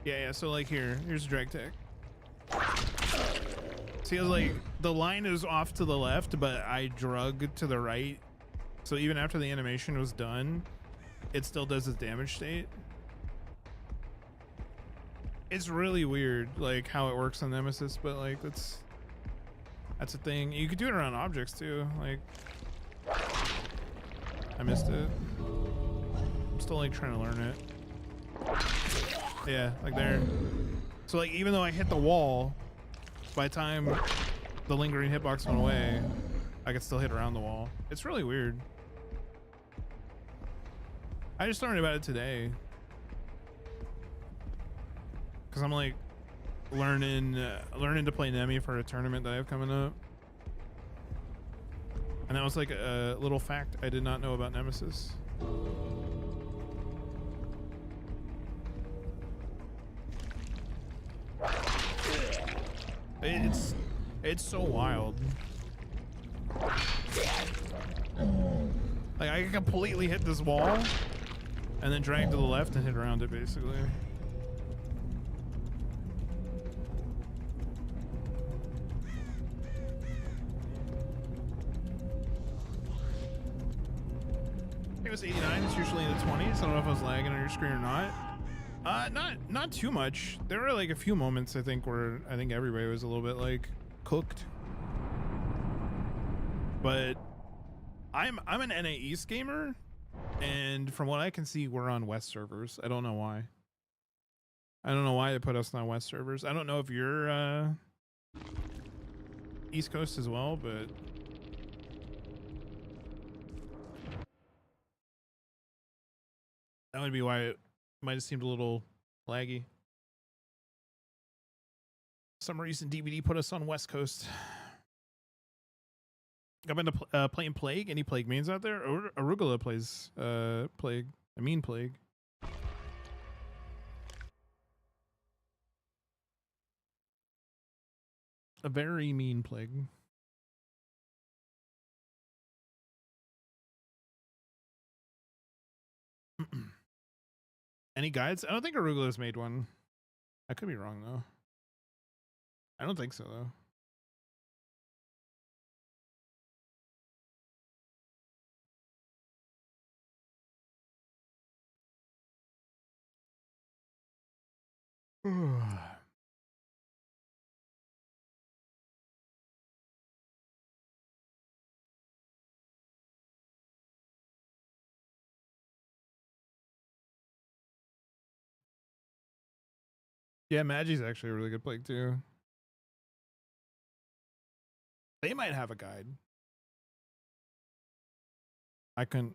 Yeah, so like here's the drag tech. See, like the line is off to the left, but I drug to the right. So even after the animation was done, it still does its damage state. It's really weird, like how it works on Nemesis, but like that's a thing. You could do it around objects too. Like I missed it. I'm still like trying to learn it. Yeah, like there. So like even though I hit the wall, by the time the lingering hitbox went away, I could still hit around the wall. It's really weird. I just learned about it today. Cause I'm like learning to play Nemmy for a tournament that I have coming up. And that was like a little fact I did not know about Nemesis. It's so wild. Like I can completely hit this wall and then drag to the left and hit around it basically. It was 89. It's usually in the 20s. I don't know if I was lagging on your screen or not. Not too much. There were like a few moments I think where I think everybody was a little bit like cooked. But I'm an NA East gamer, and from what I can see, we're on West servers. I don't know why. I don't know why they put us on West servers. I don't know if you're East Coast as well, but that would be why it might have seemed a little laggy. Some reason DVD put us on West Coast. I've been to playing Plague. Any Plague mains out there? Arugula plays Plague. A mean Plague. A very mean Plague. Any guides? I don't think Arugula's made one. I could be wrong though. I don't think so though. Yeah, Magi's actually a really good Plague too. They might have a guide. I couldn't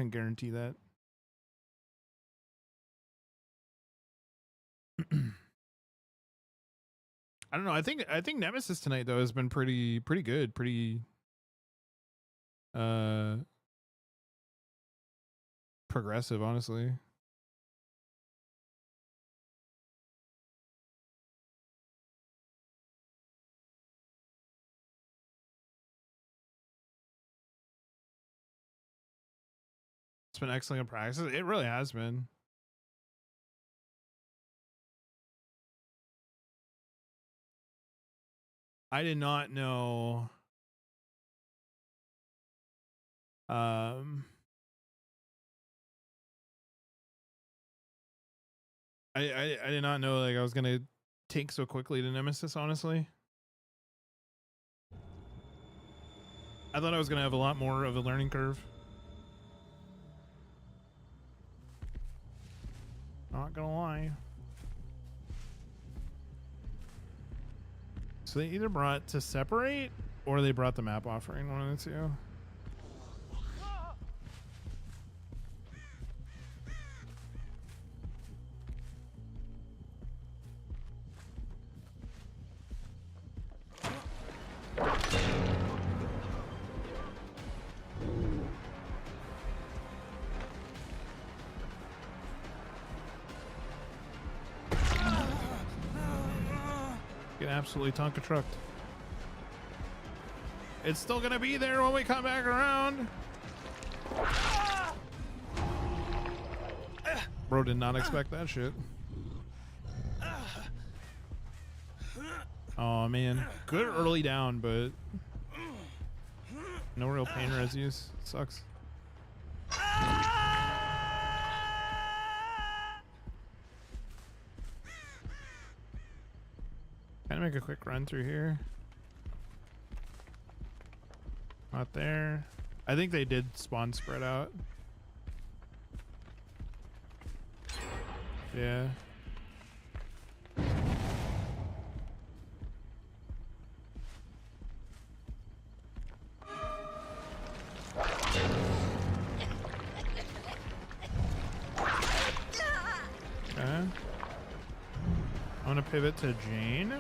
guarantee that. I don't know. I think Nemesis tonight though has been pretty good. Pretty progressive, honestly. It's been excellent practice. It really has been. I did not know. I did not know like I was gonna take so quickly to Nemesis, honestly. I thought I was gonna have a lot more of a learning curve. Not gonna lie. So they either brought to separate or they brought the map offering, one of the two. Get absolutely Tonka trucked. It's still gonna be there when we come back around. Bro did not expect that shit. Oh man, good early down, but no real pain res use. Sucks. Kind of make a quick run through here. Not there. I think they did spawn spread out. Yeah. Okay. I'm gonna pivot to Jane.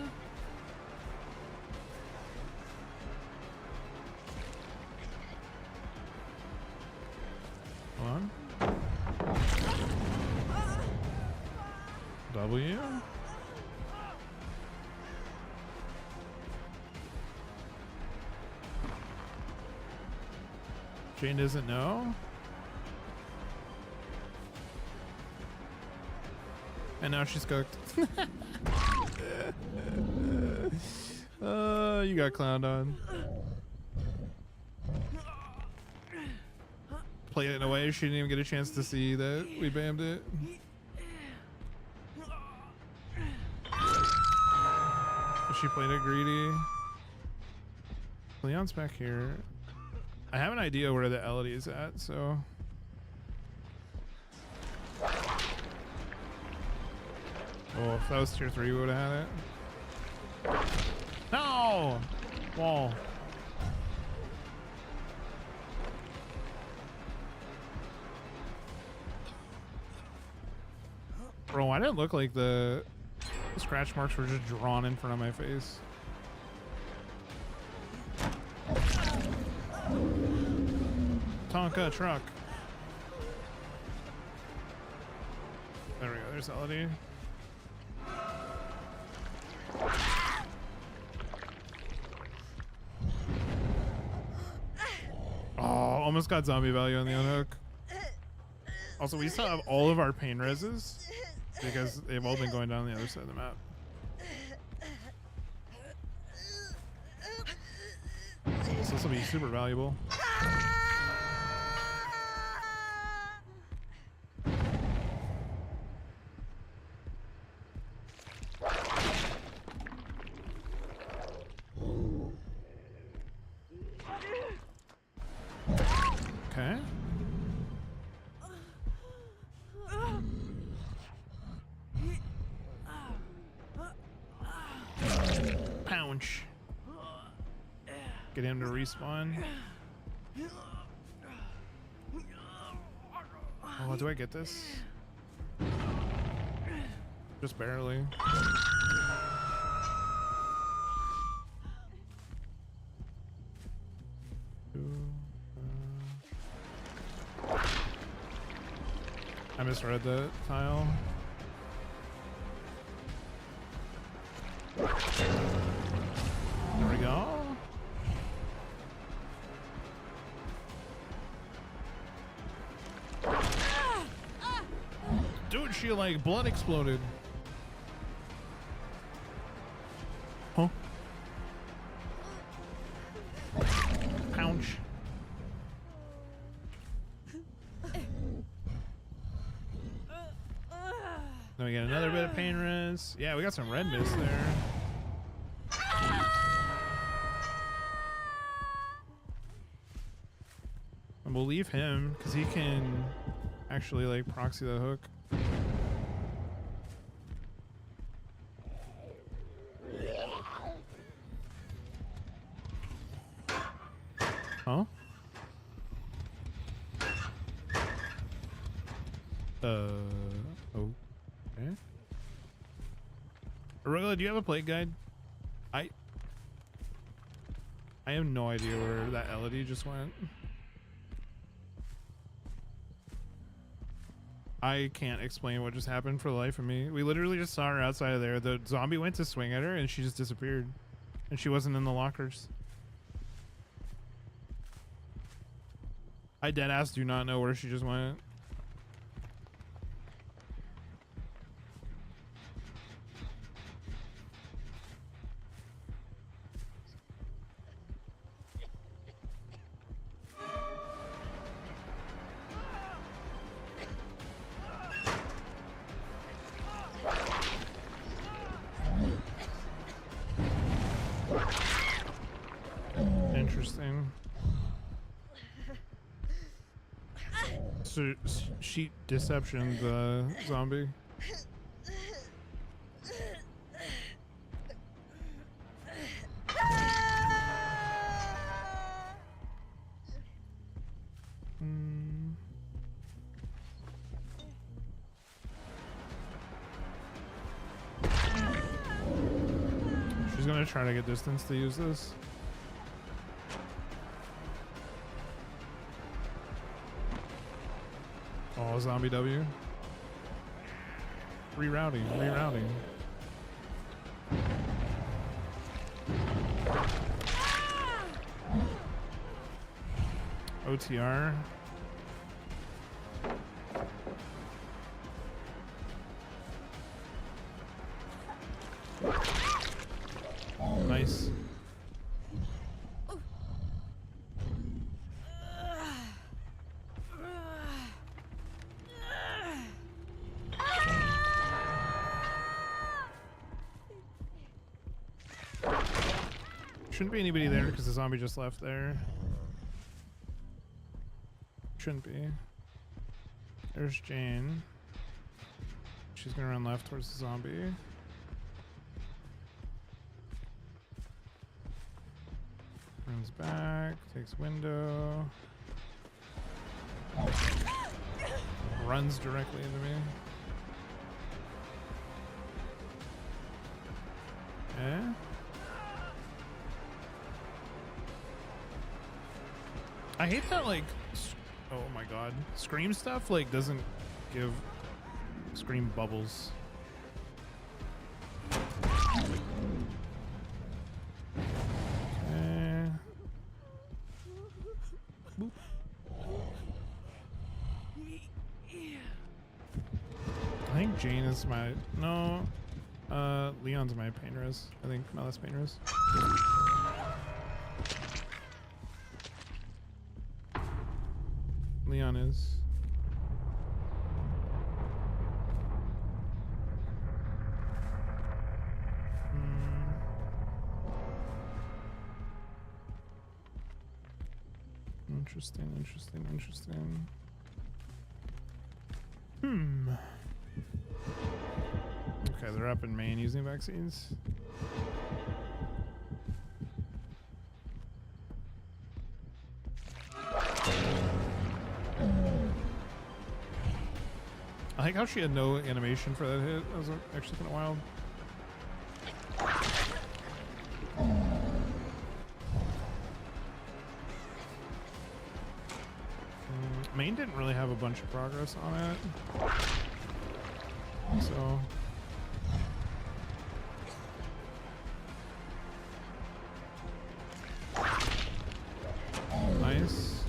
Hold on. W. Jane doesn't know. And now she's cooked. You got clowned on. Played it in a way she didn't even get a chance to see that we bammed it. She played it greedy. Leon's back here. I have an idea where the Elodie is at, so. Oh, if that was tier 3, we would have had it. No! Wall. Bro, why did it look like the scratch marks were just drawn in front of my face? Tonka truck. There we go. There's Elodie. Oh, almost got zombie value on the unhook. Also, we still have all of our pain reses because they've all been going down the other side of the map. So this will be super valuable. Okay. Pounce. Get him to respawn. Oh, do I get this? Just barely. I misread the tile. There we go. Dude, she like blood exploded. Huh? Ouch. Then we get another bit of pain res. Yeah, we got some red mist there. And we'll leave him because he can actually like proxy the hook. Huh? Okay. Arugula, do you have a plate guide? I have no idea where that Elodie just went. I can't explain what just happened for the life of me. We literally just saw her outside of there. The zombie went to swing at her and she just disappeared. And she wasn't in the lockers. I deadass do not know where she just went. Interesting. So she deception the zombie. She's gonna try to get distance to use this. Oh, zombie W. Rerouting, rerouting. OTR. Nice. Shouldn't be anybody there because the zombie just left there. Shouldn't be. There's Jane. She's gonna run left towards the zombie. Runs back, takes window. Runs directly into me. Eh? I hate that, like, oh my god, Scream stuff, like, doesn't give Scream bubbles. Okay. Boop. I think Jane is my, no, Leon's my pain res. I think my last pain res. Leon is. Interesting, interesting, interesting. Okay, they're up in Maine using vaccines. I like how she had no animation for that hit. That was actually kind of wild. Main didn't really have a bunch of progress on it. So nice.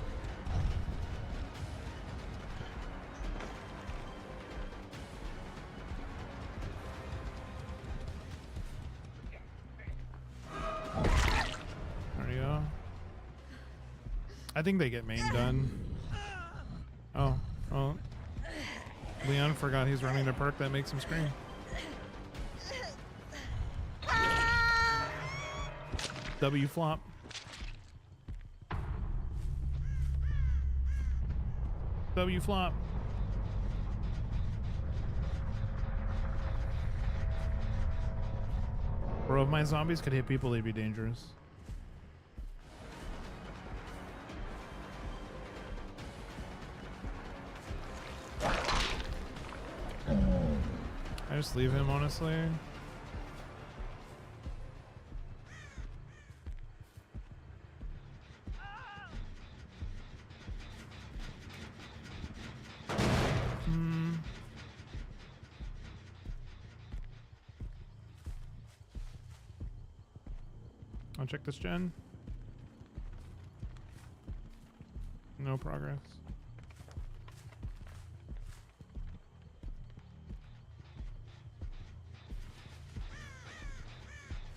There we go. I think they get main done. Oh, well. Leon forgot he's running a perk that makes him scream. W flop. W flop. Bro, if my zombies could hit people, they'd be dangerous. I just leave him, honestly. I'll check this gen. No progress.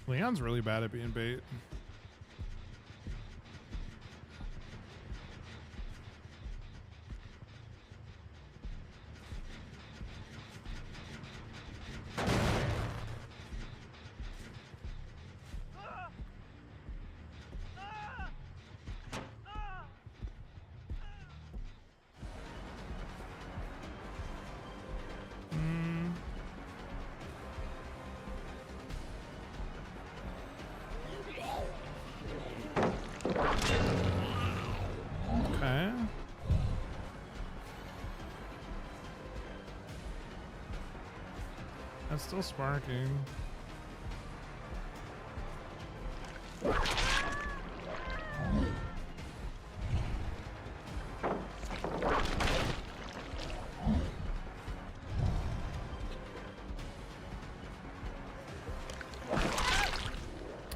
Leon's really bad at being bait. Okay. That's still sparking.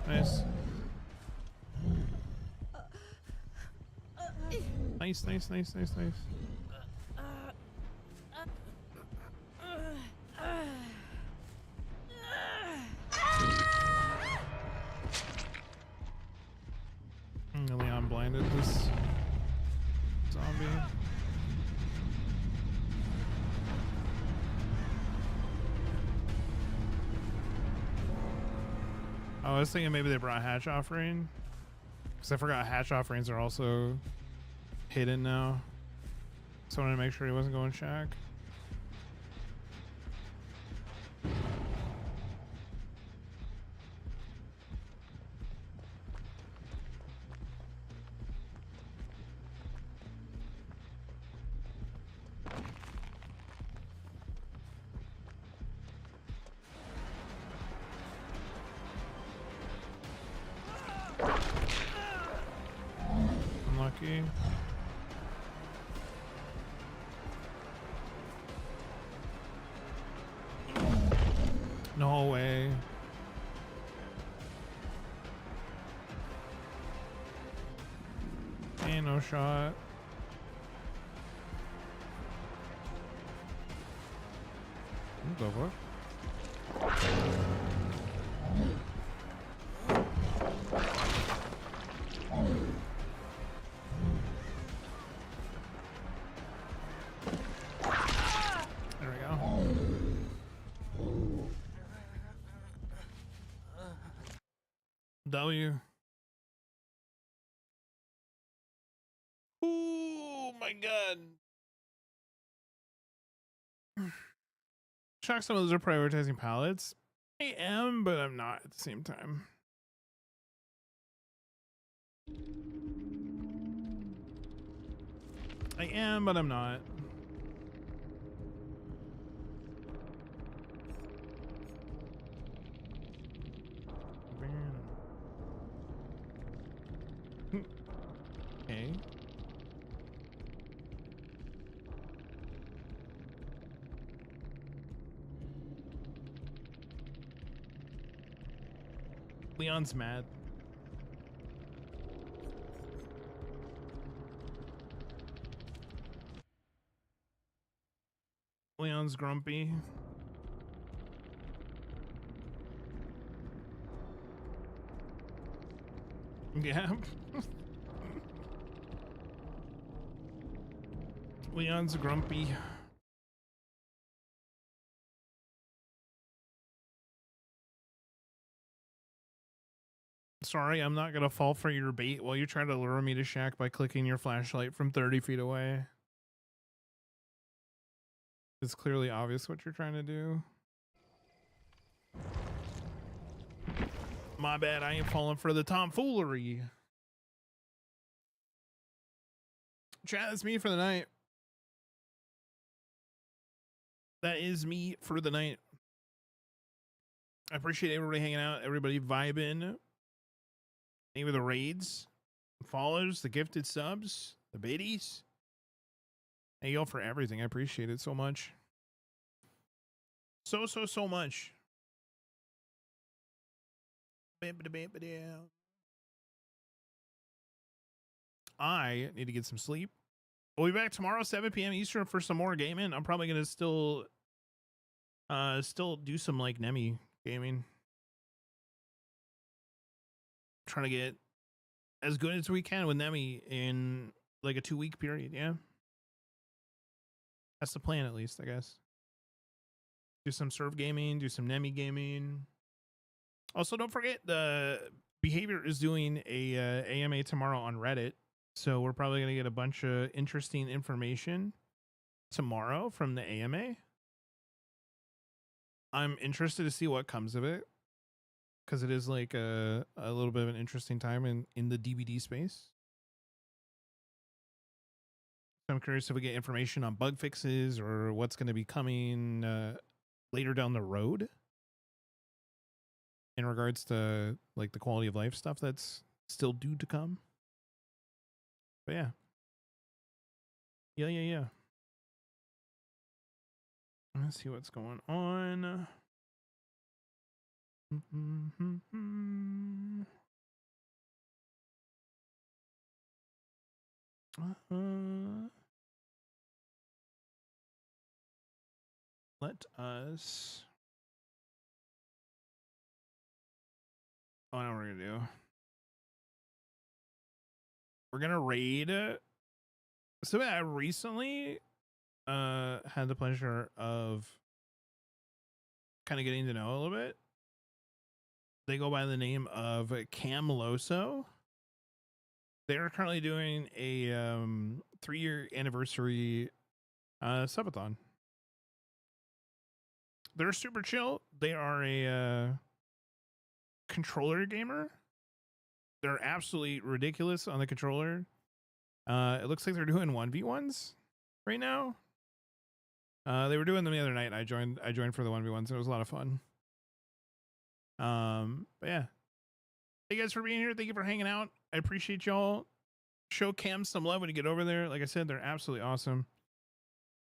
Nice. Nice, nice, nice, nice, nice. Leon blinded this zombie. I was thinking maybe they brought hatch offering, because I forgot hatch offerings are also hidden now. So I wanted to make sure he wasn't going shack. Unlucky. No way. Ain't no shot. What the fuck? There we go. W. Oh my god. Shocked some of those are prioritizing pallets. I am, but I'm not at the same time. I am, but I'm not. Okay. Leon's mad. Leon's grumpy. Yeah. Leon's grumpy. Sorry, I'm not gonna fall for your bait while you're trying to lure me to shack by clicking your flashlight from 30 feet away. It's clearly obvious what you're trying to do. My bad, I ain't falling for the tomfoolery. Chat, that's me for the night. That is me for the night. I appreciate everybody hanging out, everybody vibing. Maybe the raids, the follows, the gifted subs, the biddies. Thank y'all for everything. I appreciate it so much. So much. I need to get some sleep. We'll be back tomorrow, 7 p.m. Eastern for some more gaming. I'm probably gonna still do some like Nemmy gaming. Trying to get as good as we can with Nemmy in like a 2-week period. Yeah, that's the plan, at least, I guess. Do some serve gaming, do some Nemmy gaming. Also, don't forget the Behavior is doing a AMA tomorrow on Reddit, so we're probably gonna get a bunch of interesting information tomorrow from the AMA. I'm interested to see what comes of it, because it is like a little bit of an interesting time in the DVD space. So I'm curious if we get information on bug fixes or what's going to be coming later down the road in regards to like the quality of life stuff that's still due to come. But yeah. Let's see what's going on. Let us. Oh, I know what we're gonna do. We're gonna raid. So I recently had the pleasure of kind of getting to know a little bit. They go by the name of Cam Loso. They're currently doing a 3-year anniversary subathon. They're super chill. They are a controller gamer. They're absolutely ridiculous on the controller. It looks like they're doing 1v1s right now. They were doing them the other night. I joined for the 1v1s. It was a lot of fun. But yeah. Thank you guys for being here. Thank you for hanging out. I appreciate y'all. Show Cam some love when you get over there. Like I said, they're absolutely awesome.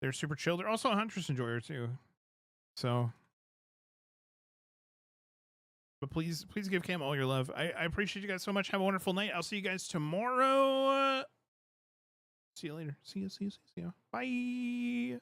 They're super chill. They're also a Huntress enjoyer too. So, but please give Cam all your love. I appreciate you guys so much. Have a wonderful night. I'll see you guys tomorrow. See you later. See you. Bye.